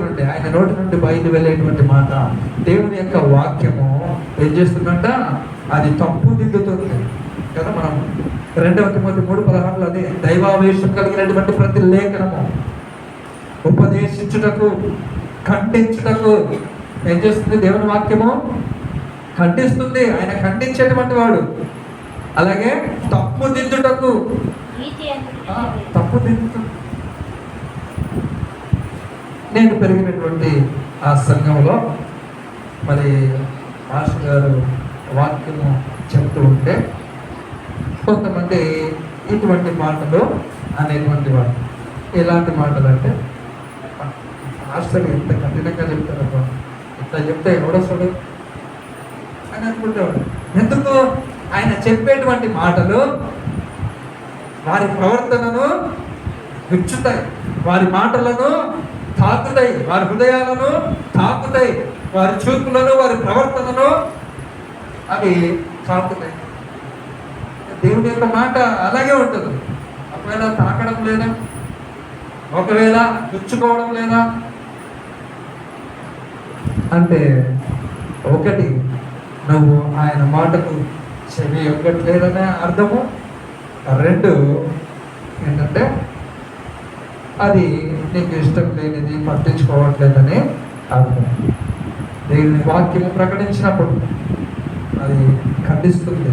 నుండి బయలు వెళ్ళేటువంటి మాట, దేవుని యొక్క వాక్యము ఏం చేస్తుందంట? అది తప్పుదిద్దుతుంది కదా. మనం 2 తిమోతి 3:16లో అదే, దైవావేశం కలిగినటువంటి ప్రతి లేఖనము ఉపదేశించుటకు, ఖండించుటకు ఏం చేస్తుంది? దేవుని వాక్యము ఖండిస్తుంది. ఆయన ఖండించేటువంటి వాడు. అలాగే తప్పుదిద్దుటకు, తప్పుదిద్దుటకు. నేను పెరిగినటువంటి ఆ సంఘంలో మరి మాస్టర్ గారు వాక్యము చెప్తూ ఉంటే కొంతమంది ఇటువంటి మాటలు అనేటువంటి వాడు. ఎలాంటి మాటలు అంటే, మాస్టర్ ఎంత కఠినంగా చెప్తారబ్బా, ఇట్లా చెప్తే ఎవడొస్తాడు అని అనుకుంటేవాడు. ఎందుకు? ఆయన చెప్పేటువంటి మాటలు వారి ప్రవర్తనను విచ్చుతాయి, వారి మాటలను తాకుతాయి, వారి హృదయాలను తాకుతాయి, వారి చూపులను, వారి ప్రవర్తనను అవి తాకుతాయి. దేవుని యొక్క మాట అలాగే ఉంటుంది. ఒకవేళ తాకడం లేదా, ఒకవేళ గుచ్చుకోవడం లేదా అంటే, ఒకటి నువ్వు ఆయన మాటకు చెవి ఇవ్వట్లేదనే అర్థము. 2 ఏంటంటే, అది నీకు ఇష్టం లేనిది, పట్టించుకోవట్లేదని అర్థం. దేవుని వాక్యము ప్రకటించినప్పుడు అది ఖండిస్తుంది,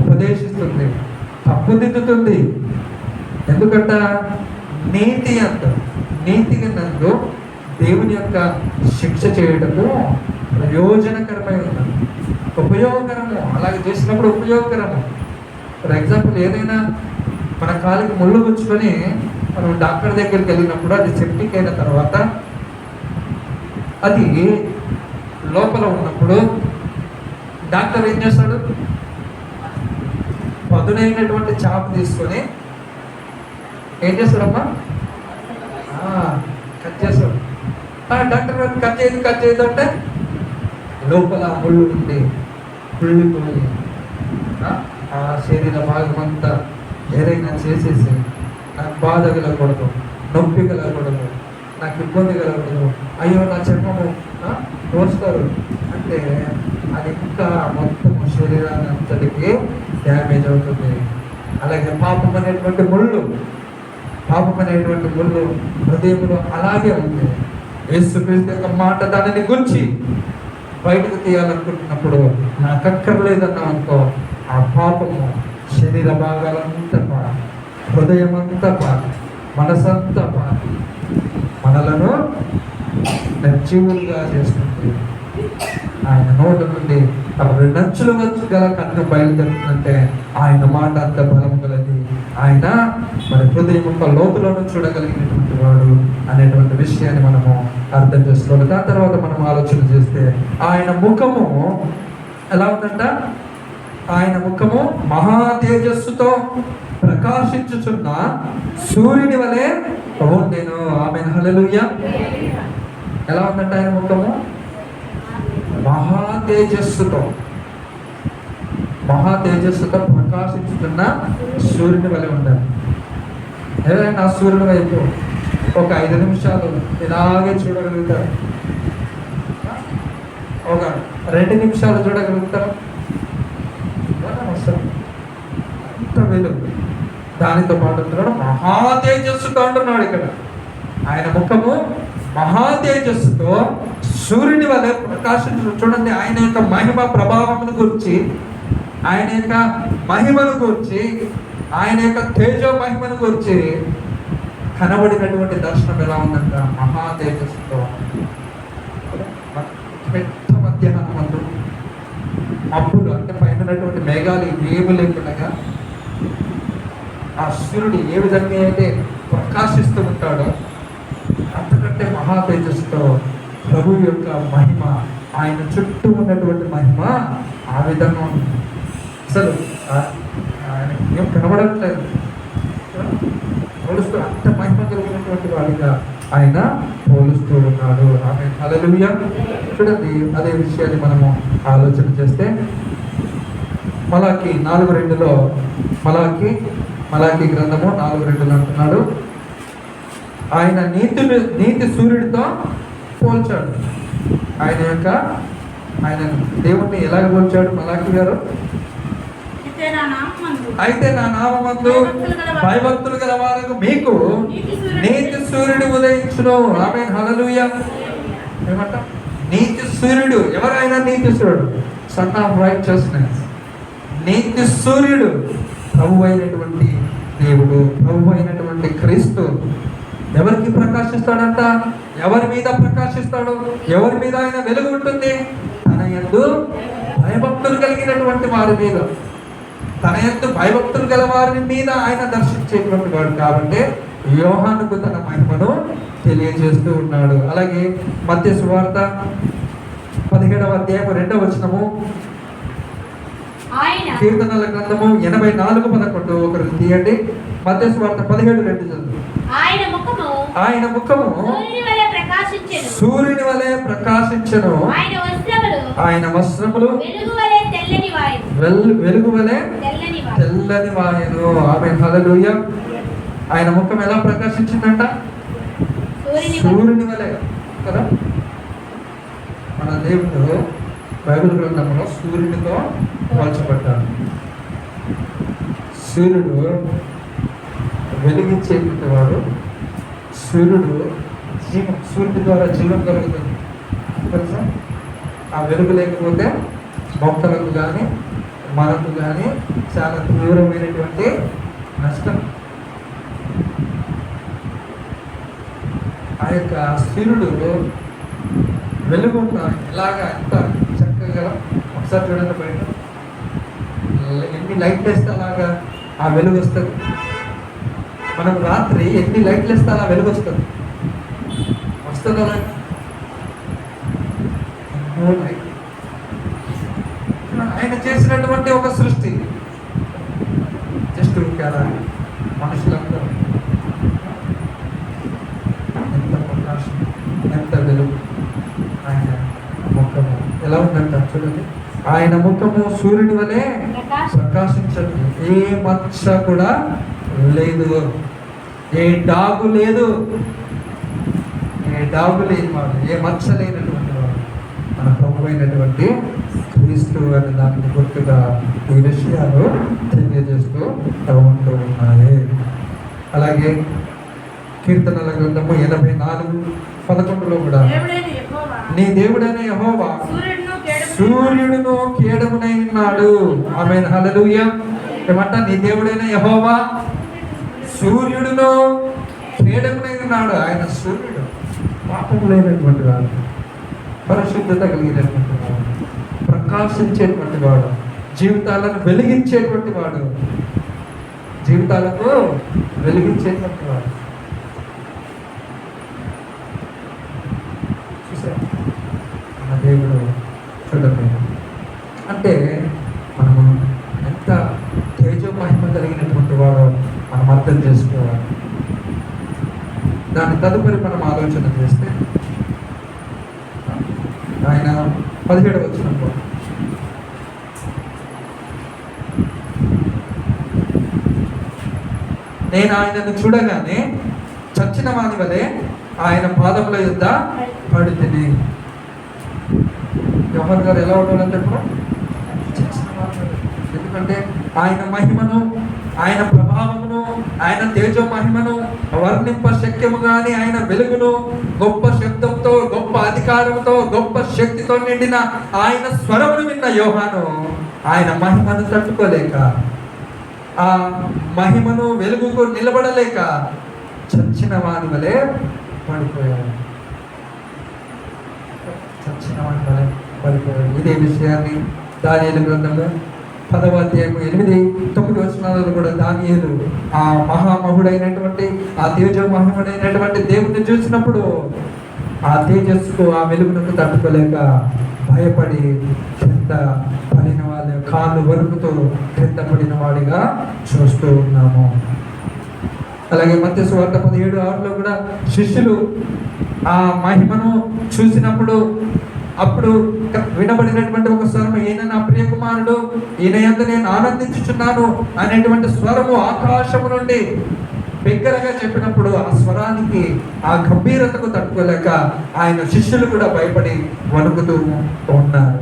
ఉపదేశిస్తుంది, తప్పుదిద్దుతుంది. ఎందుకంట? నీతి నందు దేవుని యొక్క శిక్ష చేయటము ప్రయోజనకరమై ఉన్నది, ఉపయోగకరము. అలాగే చేసినప్పుడు ఉపయోగకరము. ఫర్ ఎగ్జాంపుల్, ఏదైనా మన కాలికి ముళ్ళు గుచ్చుకొని మనం డాక్టర్ దగ్గరికి వెళ్ళినప్పుడు అది సెప్టిక్ అయిన తర్వాత అది లోపల ఉన్నప్పుడు డాక్టర్ ఏం చేస్తాడు? పదునైనటువంటి చాపు తీసుకొని ఏం చేస్తాడమ్మా? కట్ చేస్తాడు. డాక్టర్ గారు కట్ చేయదు అంటే లోపల ముళ్ళు ఉండి కుళ్ళిపోయి ఆ శరీర భాగం అంతా ఏదైనా చేసేసి నాకు బాధ కలగకూడదు, నొప్పి కలగకూడదు, నాకు ఇబ్బంది కలగకూడదు, అయ్యో నా చర్మము కోస్తారు అంటే అది ఇంకా మొత్తం శరీరాన్ని అంతటికి డ్యామేజ్ అవుతుంది. అలాగే పాపం అనేటువంటి ముళ్ళు హృదయంలో అలాగే ఉంది. యేసుక్రీస్తు యొక్క మాట దానిని గురించి బయటకు తీయాలనుకుంటున్నప్పుడు నాకు అక్కర్లేదన్నా అనుకో, ఆ పాపము శరీర భాగాలంతా పాడు, హృదయం అంతా పాడు, మనసంతా పాడు, మనలను నిర్జీవులుగా చేస్తుంది. ఆయన నోటి నుండి 2 అంచుల గల కన్ను బయలుదేరుతుందంటే ఆయన మాట అంత బలం గలది. ఆయన మన హృదయం యొక్క లోతులను చూడగలిగినటువంటి వాడు అనేటువంటి విషయాన్ని మనము అర్థం చేసుకోవాలి. దాని తర్వాత మనం ఆలోచన చేస్తే ఆయన ముఖము ఎలా ఉందంట? ఆయన ముఖము మహా తేజస్సుతో ప్రకాశించుచున్న సూర్యుని వలె నేను ఆమెన్. హల్లెలూయా. ఎలా ఉందంట ఆయన ముఖము? మహా తేజస్సుతో ప్రకాశించుతున్న సూర్యుని వలె ఉండాలి. ఏదైనా సూర్యుని వైపు ఒక 5 నిమిషాలు ఇలాగే చూడగలుగుతారు, ఒక 2 నిమిషాలు చూడగలుగుతారు. అంత వెలుగు. దానితో పాటు అంటున్నాడు మహా తేజస్సుతో అంటున్నాడు ఇక్కడ. ఆయన ముఖము మహా తేజస్సుతో సూర్యుని వలె ప్రకాశించు. చూడండి, ఆయన యొక్క మహిమ ప్రభావమును గురించి, ఆయన యొక్క మహిమను గురించి, ఆయన యొక్క తేజో మహిమను గురించి కనబడినటువంటి దర్శనం ఎలా ఉందంట? మహా తేజస్సుతో. పెద్ద మధ్యాహ్నం అందు మబ్బులు అంటే పైన మేఘాలు ఏమి లేకుండా ఆ సూర్యుడు ఏ విధంగా అయితే ప్రకాశిస్తూ ఉంటాడో అంతకంటే మహా తేజస్సుతో ప్రభు యొక్క మహిమ, ఆయన చుట్టూ ఉన్నటువంటి మహిమ ఆ విధంగా ఉంది. అసలు ఆయన ఏం కనబడట్లేదు, పోలుస్తూ అంత మహిమ కలిగినటువంటి వాడిగా ఆయన పోలుస్తూ ఉన్నాడు. ఆమె హల్లెలూయా. చూడండి, అదే విషయాన్ని మనము ఆలోచన చేస్తే మలాకి 4:2లో మలాకి గ్రంథము 4:2 అంటున్నాడు, ఆయన నీతి సూర్యుడితో పోల్చాడు. ఆయన దేవుణ్ణి ఎలాగ పోల్చాడు మలాకి గారు? అయితే నా నామమందు భయభక్తులు గల వారికి మీకు నీతి సూర్యుడు ఉదయించును. ఆమేన్ హల్లెలూయా. ఏమంట? నీతి సూర్యుడు. ఎవరైనా నీతి సూర్యుడు, సన్ ఆఫ్ రైచియస్నెస్. నీతి సూర్యుడు ప్రభు అయినటువంటి దేవుడు, ప్రభు అయినటువంటి క్రీస్తు ఎవరికి ప్రకాశిస్తాడంట? ఎవరి మీద ప్రకాశిస్తాడు? ఎవరి మీద ఆయన వెలుగు ఉంటుంది? తన యందు భయభక్తులు కలిగినటువంటి వారి మీద, తన యందు భయభక్తులు గల వారి మీద ఆయన దర్శించేటువంటి వాడు. కాబట్టి యోహానుకు తన మహిమను తెలియజేస్తూ ఉన్నాడు. అలాగే మత్తయి సువార్త 17వ అధ్యాయం 2వ వచనము, కీర్తనల గ్రంథము 84:11 ఒకరు తీయండి. మత్తయి సువార్త 17:2 చదువు. ఆయన ముఖము సూర్యుని వలె ప్రకాశించెను, ఆయన వస్త్రములు వెలుగు వలె తెల్లని వాయను. ఆమేన్ హల్లెలూయా. ఆయన ముఖం ఎలా ప్రకాశించిందంట? సూర్యుని వలె కదా. మన దేవుడు బైబిల్ గ్రంథంలో సూర్యునితో పోల్చబడ్డాడు. సూర్యుడు వెలిగించేటువంటి వాడు. సూర్యుడు సూర్యుడి ద్వారా జీవం కలుగుతుంది తెలుసా. ఆ వెలుగు లేకపోతే మొక్కలకు కానీ మనకు కానీ చాలా తీవ్రమైనటువంటి నష్టం. ఆ యొక్క సూర్యుడు వెలుగు ఎలాగా ఎంత చక్కగా, ఒకసారి చూడండి బయట ఎన్ని లైట్లు వేస్తే అలాగా ఆ వెలుగు వస్తుంది. మనం రాత్రి ఎన్ని లైట్లు వేస్తే అలా వెలుగు వస్తుంది కదా. ఆయన చేసినటువంటి ఒక సృష్టి జస్ట్ కదా. మనుషులందరూ ఎంత ప్రకాశం, ఎంత వెలుగు. ఆయన ముఖము ఎలా ఉందంట చూడండి. ఆయన ముఖము సూర్యుని వలె ప్రకాశించదు, ఏ మచ్చ కూడా లేదు, ఏ డాగు లేదు, ఏ డాగు లేని వాడు, ఏ మచ్చ లేనటువంటి వాడు మన ప్రభు అయినటువంటి క్రీస్తు అనే దానికి గుర్తుగా ఈ విషయాలు తెలియజేస్తూ ఉంటూ ఉన్నాయి. అలాగే కీర్తనల గ్రంథము 84:11లో కూడా, నీ దేవుడైన యెహోవా సూర్యుడును కేడమునై ఉన్నాడు. ఆమేన్ హల్లెలూయా. ఏమంట? నీ దేవుడైన యెహోవా సూర్యుడును కేడమునై ఉన్నాడు. ఆయన సూర్యుడు పాపం లేనటువంటి వాడు, పరిశుద్ధత కలిగినటువంటి వాడు, ప్రకాశించేటువంటి వాడు, జీవితాలను వెలిగించేటువంటి వాడు, జీవితాలకు వెలిగించేటువంటి వాడు. చూసారు మన దేవుడు చూడండి. అంటే మనము ఎంత తేజో మహిమ కలిగినటువంటి వాడో మనం అర్థం చేసుకోవాలి. దాని తదుపరి మనం ఆలోచన చేస్తే ఆయన 17వ వచనంలో, నేను ఆయనను చూడగానే చచ్చిన వాని వలె ఆయన పాదముల యొద్ద పడితిని. యోహాను గారు ఎలా ఉండాలంటే ఇప్పుడు చచ్చిన వాని వలె. ఎందుకంటే ఆయన మహిమను, ఆయన ప్రభావమును, ఆయన తేజో మహిమను వర్ణింప శక్యము గాని ఆయన వెలుగును, గొప్ప శబ్దంతో, గొప్ప అధికారంతో, గొప్ప శక్తితో నిండిన ఆయన స్వరమును విన్న యోహాను ఆయన మహిమను తట్టుకోలేక, ఆ మహిమను వెలుగుకు నిలబడలేక చచ్చిన వాని వలె పడిపోయాడు. చచ్చిన వాని వలె పడిపోయాడు. ఇదే విషయాన్ని దానియేలు గ్రంథంలో 10వ అధ్యాయం 8, 9 వచనాలలో కూడా దానియేలు ఆ మహామహుడైనటువంటి ఆ తేజోమహుడైనటువంటి దేవుడిని చూసినప్పుడు ఆ తేజస్సుకు ఆ వెలుగునకు తట్టుకోలేక భయపడి కింద పడిన వాళ్ళ కాళ్ళు వణుకుతూ కింద పడిన వాడిగా చూస్తూ ఉన్నాము. అలాగే మత్తయి సువార్త 17:6లో కూడా శిష్యులు ఆ మహిమను చూసినప్పుడు అప్పుడు వినబడినటువంటి ఒక స్వరము, ఈయన నా ప్రియ కుమారుడు, ఈయన యందు నేను ఆనందించుచున్నాను అనేటువంటి స్వరము ఆకాశము నుండి బిగ్గరగా చెప్పినప్పుడు ఆ స్వరానికి ఆ గంభీరతకు తట్టుకోలేక ఆయన శిష్యులు కూడా భయపడి వణుకుతూ ఉన్నారు.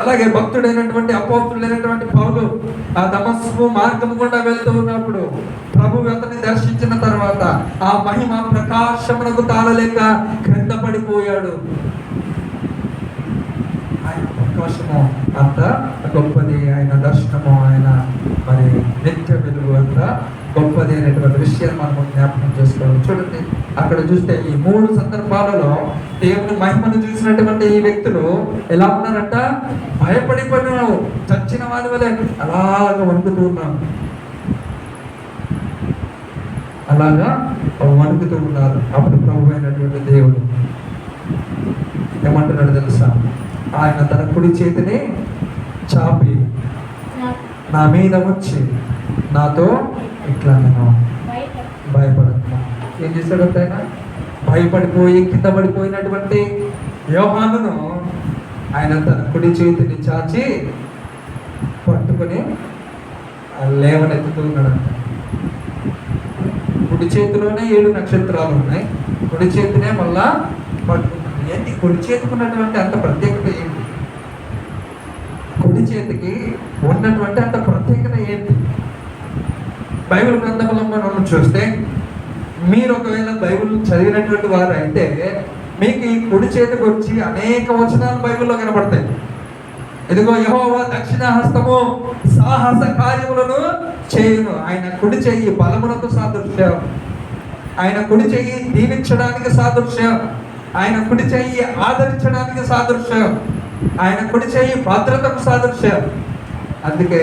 అలాగే భక్తుడైనటువంటి అపోస్తుడైనటువంటి పౌలు ఆ దమస్కు మార్గము గుండా వెళ్తూ ఉన్నప్పుడు ప్రభు అతన్ని దర్శించిన తర్వాత ఆ మహిమ ప్రకాశమునకు తాళలేక క్రింద పడిపోయాడు. ఆయన ప్రకాశము అంత గొప్పది, ఆయన దర్శనము, ఆయన మరి నిత్య వెలుగు అంత గొప్పది అనేటువంటి విషయాన్ని మనం జ్ఞాపకం చేసుకోవాలి. చూడండి, అక్కడ చూస్తే ఈ 3 సందర్భాలలో దేవుని మహిమను చూసినటువంటి ఈ వ్యక్తులు ఎలా ఉన్నారంట? భయపడిపోయినావు, చచ్చిన వారి వలె అలాగా వణుకుతూ ఉన్నాం, అలాగా వణుకుతూ ఉన్నారు. అప్పుడు ప్రభు అయినటువంటి దేవుడు ఏమంటున్నాడు తెలుసా? ఆయన తన కుడి చేతిని చాపి నా మీద వచ్చి నాతో ఇట్లా నేను భయపడుతున్నా. ఏం చేశాడంటే ఆయన భయపడిపోయి కింద పడిపోయినటువంటి యోహానును ఆయన తన కుడి చేతిని చాచి పట్టుకొని లేవనెత్తుతూ ఉన్నాడంట. కుడి చేతిలోనే 7 నక్షత్రాలు ఉన్నాయి, కుడి చేతినే మళ్ళా పట్టుకున్నాడు. ఏంటి కుడి చేతికి ఉన్నటువంటి అంత ప్రత్యేకత ఏంటి? కుడి చేతికి ఉన్నటువంటి అంత ప్రత్యేకత ఏంటి? బైబిల్ గ్రంథంలో మనం చూస్తే, మీరు ఒకవేళ బైబిల్ చదివినటువంటి వారు అయితే మీకు ఈ కుడి చేతి గురించి అనేక వచనాలు బైబిల్లో కనబడతాయి. ఇదిగో యెహోవా దక్షిణ హస్తము సాహస కార్యములను చేయును. ఆయన కుడి చెయ్యి బలమునకు సాదృశ్యం, ఆయన కుడి చెయ్యి దీవించడానికి సాదృశ్యం, ఆయన కుడి చెయ్యి ఆదరించడానికి సాదృశ్యం, ఆయన కుడి చెయ్యి భద్రతకు సాదృశ్యం. అందుకే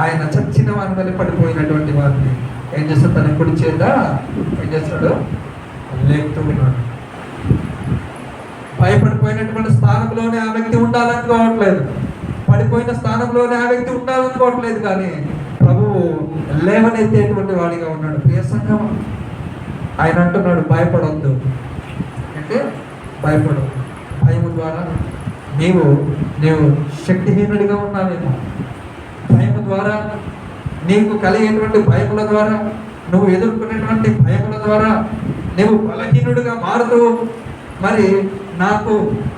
ఆయన చచ్చిన వారి వల్ల పడిపోయినటువంటి వారిని ఏం చేస్తాడు? తన కుడి చేత ఏం చేస్తాడు? లేపుతూ ఉన్నాడు. భయపడిపోయినటువంటి స్థానంలోనే ఆ వ్యక్తి ఉండాలనుకోవట్లేదు, పడిపోయిన స్థానంలోనే ఆ వ్యక్తి ఉండాలనుకోవట్లేదు, కానీ ప్రభువు లేవనెత్తేటువంటి వాడిగా ఉన్నాడు. ప్రియ సంఘం, ఆయన అంటున్నాడు భయపడొద్దు అంటే భయపడదు. భయము ద్వారా నీవు శక్తిహీనుడిగా ఉన్నావేమో, భయము ద్వారా నీకు కలిగేటువంటి భయముల ద్వారా, నువ్వు ఎదుర్కొనేటువంటి భయముల ద్వారా నువ్వు బలహీనుడిగా మారుతూ మరి నాకు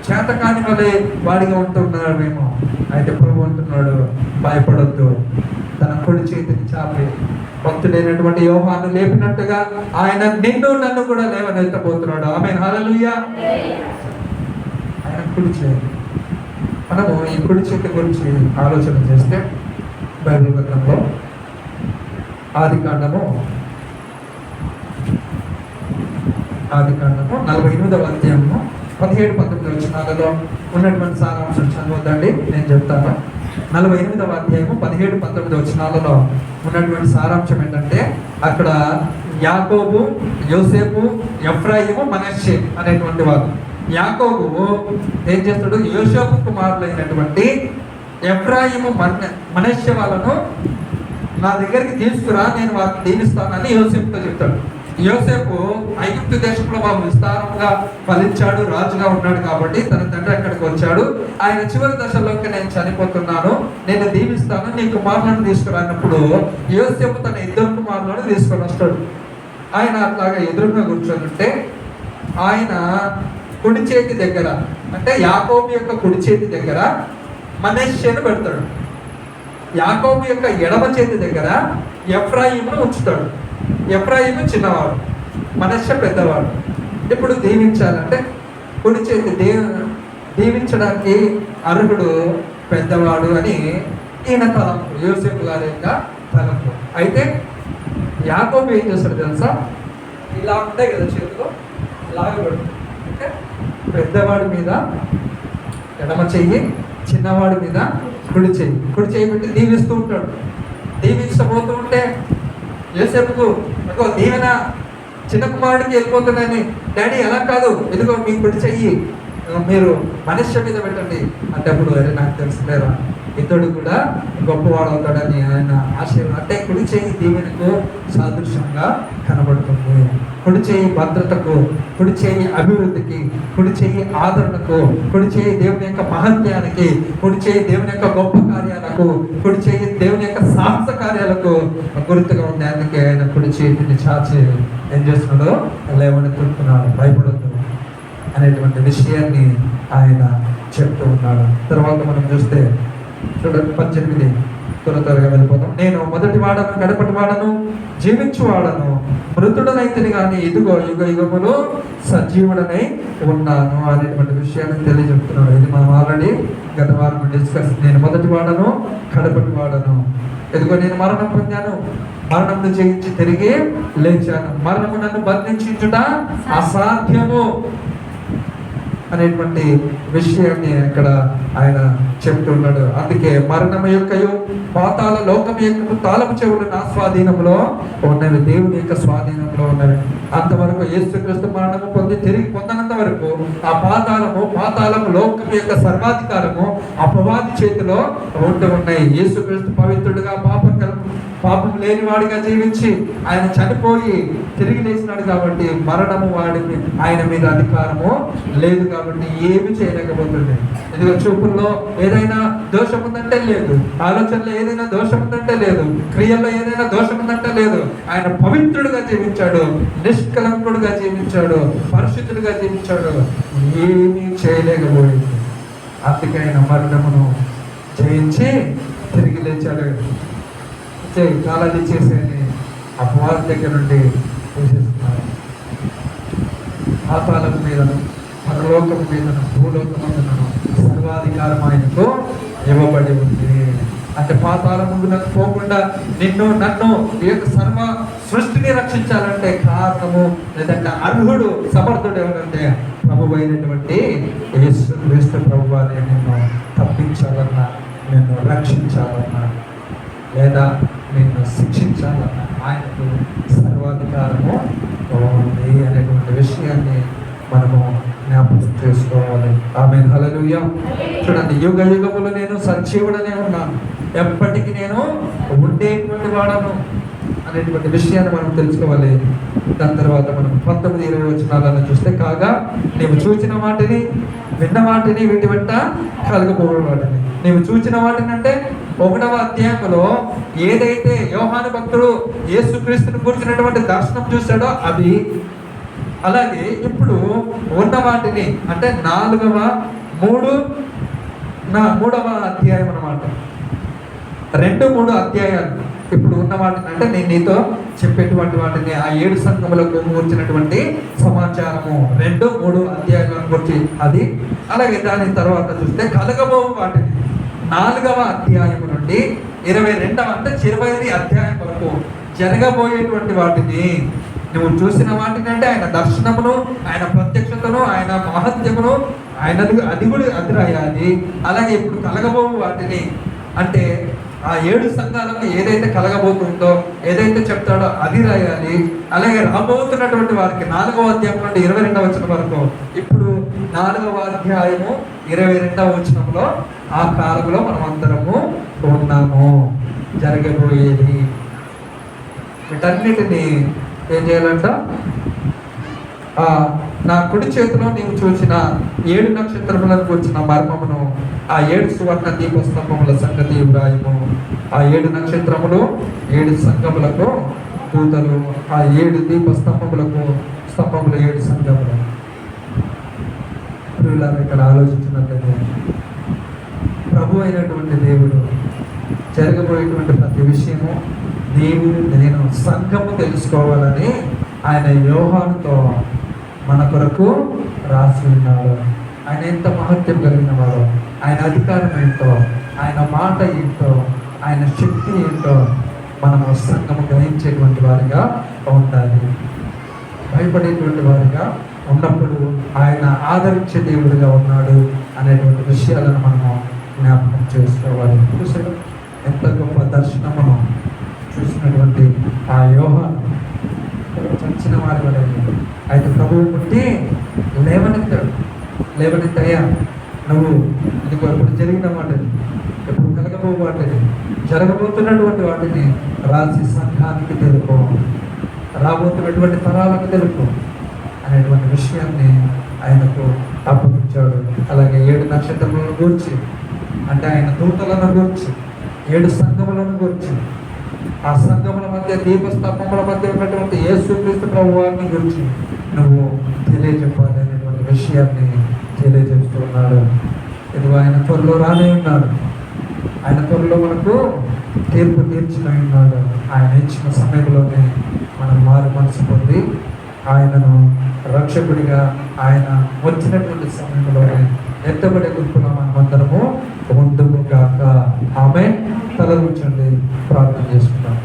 చేతకాని వలె వాడిగా ఉంటున్నాడేమో. అయితే ప్రభు అంటున్నాడు భయపడొద్దు. తన కుడి చేతిని చాపి భక్తుడైనటువంటి యోహాను లేపినట్టుగా ఆయన నిన్ను నన్ను కూడా లేవనెత్తబోతున్నాడు. ఆమేన్, హల్లెలూయా. ఆయన కుడి చేతి, మనము ఈ కుడి చేతి గురించి ఆలోచన చేస్తే బైబిల్ గ్రంథంలో ఆదికాండము 48వ అధ్యాయము 17-19 వచనాలలో ఉన్నటువంటి సారాంశం చదవద్దండి, నేను చెప్తాను. 48వ అధ్యాయము 17-19 వచనాలలో ఉన్నటువంటి సారాంశం ఏంటంటే, అక్కడ యాకోబు, యోసేపు, ఎఫ్రాయిము, మనష్షే అనేటువంటి వారు. యాకోబు ఏం చేస్తాడు? యోసేపు కుమారులైనటువంటి ఎఫ్రాయిము, మనష్షే వాళ్ళను నా దగ్గరికి తీసుకురా, నేను వారిని దీవిస్తానని యోసేపుతో చెప్తాడు. యోసేపు ఐగుప్తు దేశంలో విస్తారంగా ఫలించాడు, రాజుగా ఉన్నాడు కాబట్టి తన తండ్రి అక్కడికి వచ్చాడు. ఆయన చివరి దశలోకి నేను చనిపోతున్నాను, నేను దీవిస్తాను, నీ కుమారులను తీసుకురానప్పుడు యోసేపు తన 2 కుమారులను తీసుకొని వస్తాడు. ఆయన అట్లాగా ఎదురుగా కూర్చొని ఆయన కుడి చేతి దగ్గర, అంటే యాకోబు యొక్క కుడి చేతి దగ్గర మనష్షేను పెడతాడు. యాకోబు యొక్క ఎడమ చేతి దగ్గర ఎఫ్రాయిమును ఉంచుతాడు. ఎఫ్రాయిము చిన్నవాడు, మనష్షే పెద్దవాడు. ఇప్పుడు దీవించాలంటే కుడి చేతి దీవించడానికి అర్హుడు పెద్దవాడు అని ఈయన తలంపు, యోసేపు గారి యొక్క తలంపు. అయితే యాకోబు ఏం చేస్తాడు తెలుసా? ఇలా ఉంటాయి కదా చేతిలో, లాగబడు అంటే పెద్దవాడి మీద ఎడమ చెయ్యి, చిన్నవాడి మీద కుడి చేయి పెట్టి దీవిస్తూ ఉంటాడు. దీవించబోతూ ఉంటే యోసేపుకు ఇదిగో దీవెన చిన్న కుమారుడికి వెళ్ళిపోతుందని, డాడీ అలా కాదు, ఇదిగో మీ కుడి చెయ్యి మీరు మనుష్య మీద పెట్టండి అంటే, అప్పుడు అరే నాకు తెలుసులేరా ఇతడు కూడా గొప్పవాడు అవుతాడని ఆయన ఆశయం. అంటే కుడి చేయి దీవెనకు సాదృశ్యంగా కనబడుతుంది. కుడి చేయి భద్రతకు, కుడి చేయి అభివృద్ధికి, కుడి చేయి ఆదరణకు, కుడి చేయి దేవుని యొక్క మహత్యానికి, కుడి చేయి దేవుని యొక్క గొప్ప కార్యాలకు, కుడి చేయి దేవుని యొక్క సాహస కార్యాలకు గుర్తుగా ఉంది. అందుకే ఆయన కుడి చేతిని చాచి ఏం చేస్తున్నాడో లేవనెత్తుతున్నాడు, భయపడద్దు అనేటువంటి విషయాన్ని ఆయన చెప్తూ ఉన్నాడు. తర్వాత మనం చూస్తే చూడండి 18 త్వరగా వెళ్ళిపోతాం. నేను మొదటి వాడను కడపటి వాడను జీవించు వాడను, మృతుడనైతిని కానీ ఇదిగో యుగ యుగములు సజీవుడనై ఉన్నాను అనేటువంటి విషయాన్ని తెలియజెప్తున్నాడు. ఇది మనం ఆల్రెడీ గత వారం డిస్కస్. నేను మొదటి వాడను కడపటి వాడను, ఇదిగో నేను మరణం పొందాను, మరణంను జయించి తిరిగి లేచాను, మరణము నన్ను బంధించుట అసాధ్యము అనేటువంటి విషయాన్ని ఇక్కడ ఆయన చెప్తున్నాడు. అందుకే మరణము యొక్కయు పాతాళ లోకం యొక్క తాళపు చెవులు నా స్వాధీనంలో ఉన్నవి, దేవుని యొక్క స్వాధీనంలో ఉన్నవి. అంతవరకు యేసుక్రీస్తు మరణము పొంది తిరిగి పొందనంత వరకు ఆ పాతాళము లోకం యొక్క సర్వాధికారము అపవాది చేతిలో ఉంటూ ఉన్నాయి. యేసుక్రీస్తు పవిత్రుడుగా పాపం లేనివాడిగా జీవించి ఆయన చనిపోయి తిరిగి లేచినాడు కాబట్టి మరణము ఆయన మీద అధికారము లేదు కాబట్టి ఏమి చేయలేకపోతుంది. ఇదిగో చూపుల్లో ఏదైనా దోషం ఉందంటే లేదు, ఆలోచనలో ఏదైనా దోషం ఉందంటే లేదు, క్రియల్లో ఏదైనా దోషం ఉందంటే లేదు. ఆయన పవిత్రుడుగా జీవించాడు, నిష్కలంకుడుగా జీవించాడు, పరిశుద్ధుడుగా జీవించాడు, ఏమీ చేయలేకపోయింది. అందుకే ఆయన మరణమును జయించి తిరిగి లేచాడు. చాలా చేసేది అపవాది దగ్గర నుండి తీసేస్తున్నారు. పాతాళం మీదను పరలోకం మీదను భూలోకం మీదను సర్వాధికారం ఆయనకు ఇవ్వబడి ఉంది. అంటే పాతాళమునకు పోకుండా నిన్ను నన్ను ఈ యొక్క సర్వ సృష్టిని రక్షించాలంటే కారణము లేదంటే అర్హుడు సమర్థుడు ఎవరంటే ప్రభువు అయినటువంటి యేసుక్రీస్తు ప్రభువారే నిన్ను తప్పించాలన్నా, నిన్ను రక్షించాలన్నా, లేదా నిన్ను శిక్షించాలన్నా ఆయనకు సర్వాధికారము ఉంది అనేటువంటి విషయాన్ని మనము జ్ఞాపకం చేసుకోవాలి. ఆమేన్, హల్లెలూయా. చూడండి, యుగ యుగములు నేను సజీవుడనే ఉన్నాను, ఎప్పటికీ నేను ఉండేటువంటి వాడను అనేటువంటి విషయాన్ని మనం తెలుసుకోవాలి. దాని తర్వాత మనం 19-20 వచనాలను చూస్తే, కాగా నీవు చూచిన వాటిని విన్న వాటిని వీటి వెంట కలగబోయే వాటిని, నీవు చూచిన వాటిని అంటే 1వ అధ్యాయంలో ఏదైతే యోహాను భక్తుడు యేసుక్రీస్తుని కూర్చున్నటువంటి దర్శనం చూశాడో అవి, అలాగే ఇప్పుడు ఉన్న వాటిని అంటే 3వ అధ్యాయం అన్నమాట. 2-3 అధ్యాయాలు ఇప్పుడు ఉన్న వాటిని అంటే నేను నీతో చెప్పేటువంటి వాటిని, ఆ 7 సంఘములకు కూర్చున్నటువంటి సమాచారము 2-3 అధ్యాయాల గురించి అది. అలాగే దాని తర్వాత చూస్తే కలగబో వాటిని 4వ అధ్యాయం నుండి 22వ అంటే 25 అధ్యాయం వరకు జరగబోయేటువంటి వాటిని, నువ్వు చూసిన వాటిని అంటే ఆయన దర్శనమును, ఆయన ప్రత్యక్షతను, ఆయన మహత్యమును, అది కూడా అది రాయాలి. అలాగే ఇప్పుడు కలగబో వాటిని అంటే ఆ 7 సంఘాలకు ఏదైతే కలగబోతుందో, ఏదైతే చెప్తాడో అది రాయాలి. అలాగే రాబోతున్నటువంటి వారికి 4వ అధ్యాయం నుండి 22వ వచనం వరకు, ఇప్పుడు 4వ అధ్యాయము 22వ వచనంలో ఆ కాలంలో మనం అందరము ఉన్నాము. జరగబోయేది వీటన్నిటిని ఏం చేయాలంట, నా కుడి చేతిలో నీవు చూసిన 7 నక్షత్రములను కూర్చున్న మర్మమును, ఆ 7 సువర్ణ దీపస్తంభముల సంగతి వ్రాయము. ఆ 7 నక్షత్రములు 7 సంఘములకు దూతలు, ఆ 7 దీపస్తంభములకు స్తంభములు 7 సంఘములు. ఇక్కడ ఆలోచించినట్లయితే ప్రభు అయినటువంటి దేవుడు జరగబోయేటువంటి ప్రతి విషయము నీవు నేను సంఘము తెలుసుకోవాలని ఆయన యోహానుతో మన కొరకు రాసి ఉన్నాడు. ఆయన ఎంత మహత్యం కలిగిన వాడు, ఆయన అధికారం ఏంటో, ఆయన మాట ఏంటో, ఆయన శక్తి ఏంటో మనము సంఘము గ్రహించేటువంటి వారిగా ఉండాలి. భయపడేటువంటి వారిగా ఉన్నప్పుడు ఆయన ఆదరించే దేవుడిగా ఉన్నాడు అనేటువంటి విషయాలను మనము జ్ఞాపకం చేసుకోవాలి. చూసాడు ఎంత గొప్ప దర్శనమును చూసినటువంటి ఆ యోహాను చచ్చిన వారి వలె అయితే ప్రభువు పుట్టి లేవనెత్తాడు. లేవనెత్తయ్యా నువ్వు ఇదిగో ఇప్పుడు జరిగిన వాటిని, ఎప్పుడు కలగబో వాటిని, జరగబోతున్నటువంటి వాటిని రాసి సంఘానికి తెలుపు, రాబోతున్నటువంటి తరాలకు తెలుపు అనేటువంటి విషయాన్ని ఆయనకు అప్పగించాడు. అలాగే 7 నక్షత్రములను గూర్చి, అంటే ఆయన దూతలను గూర్చి, 7 సంఘములను గూర్చి, ఆ సంఘముల మధ్య దీపస్తంభముల మధ్య ఉన్నటువంటి యేసుక్రీస్తు ప్రభువారిని గురించి నువ్వు తెలియజెప్పాలి అనేటువంటి విషయాన్ని తెలియజేస్తూ ఉన్నాడు. ఇది ఆయన త్వరలో రానే ఉన్నాడు. ఆయన త్వరలో మనకు తీర్పు తీర్చిన ఉన్నాడు. ఆయన ఇచ్చిన సమయంలోనే మనం మారు మనసు పొంది ఆయనను రక్షకుడిగా ఆయన వచ్చినటువంటి సమయంలోనే ఎత్తబడే గుంపులో మనమందరము ముందుకు కాక. ఆమె తలలు ఉంచండి, ప్రార్థన చేసుకుంటాం.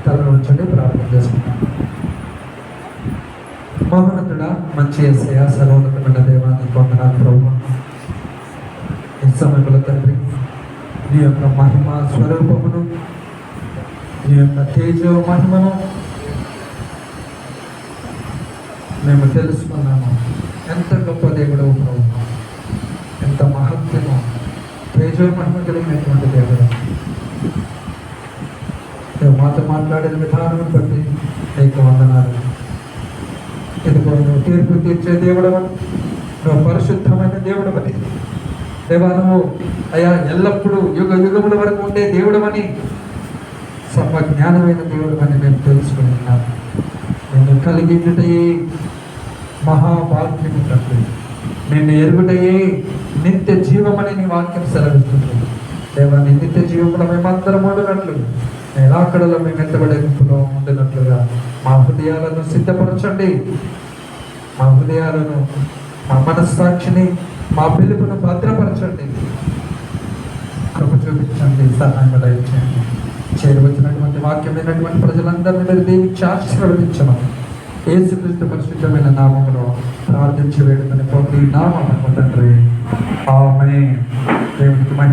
తలలు ఉంచండి, ప్రార్థన చేసుకుంటాం. మహోన్నతుడా, మంచి యేసయ్య, సర్వోన్నతమైన దేవా, నీకు వందనాలు ప్రభువా. ఈ సమయంలో తండ్రి నీ యొక్క మహిమ స్వరూపమును, నీ యొక్క తేజో మహిమను మేము తెలుసుకున్నాము. ఎంత గొప్ప దేవుడు ప్రభు, ఎంత మహత్యము, తేజో మహిమ కలిగినటువంటి దేవుడు. నువ్వు మాతో మాట్లాడిన విధానం బట్టి నీకు వందనాలు. ఇదిగో నువ్వు తీర్పు తీర్చే దేవుడవని, నువ్వు పరిశుద్ధమైన దేవుడవని దేవా, నువ్వు అయ్యా ఎల్లప్పుడూ యుగ యుగముల వరకు ఉండే దేవుడవని, సర్వ జ్ఞానమైన దేవుడవని మేము తెలుసుకుని ఉన్నాము. నిన్ను కలిగించుటయే మహాభాగ్యము తండ్రి, నిన్ను ఎరుగుటయే నిత్య జీవమని నీ వాక్యం సెలవిస్తుంది. దేవా, నీ నిత్య జీవములో మేమందరం ఉండినట్లు, నేలాకడలో మేము ఎత్తబడే గుంపులో ఉండినట్లుగా మా హృదయాలను సిద్ధపరచండి. మా హృదయాలను, మా మనస్సాక్షిని, మా పిలుపును భద్రపరచండి. కృప చూపించండి, సహాయం దయచేయండి. చేరువచ్చినటువంటి వాక్యం అయినటువంటి ప్రజలందరినీ మీరు దీవించి ఆశీర్వదించమని యేసుక్రీస్తు పరిశుద్ధమైన నామములో ప్రార్థించి వేడుకొని పొంది నామము తండ్రి. ఆమేన్. దేవునికి మహిమ.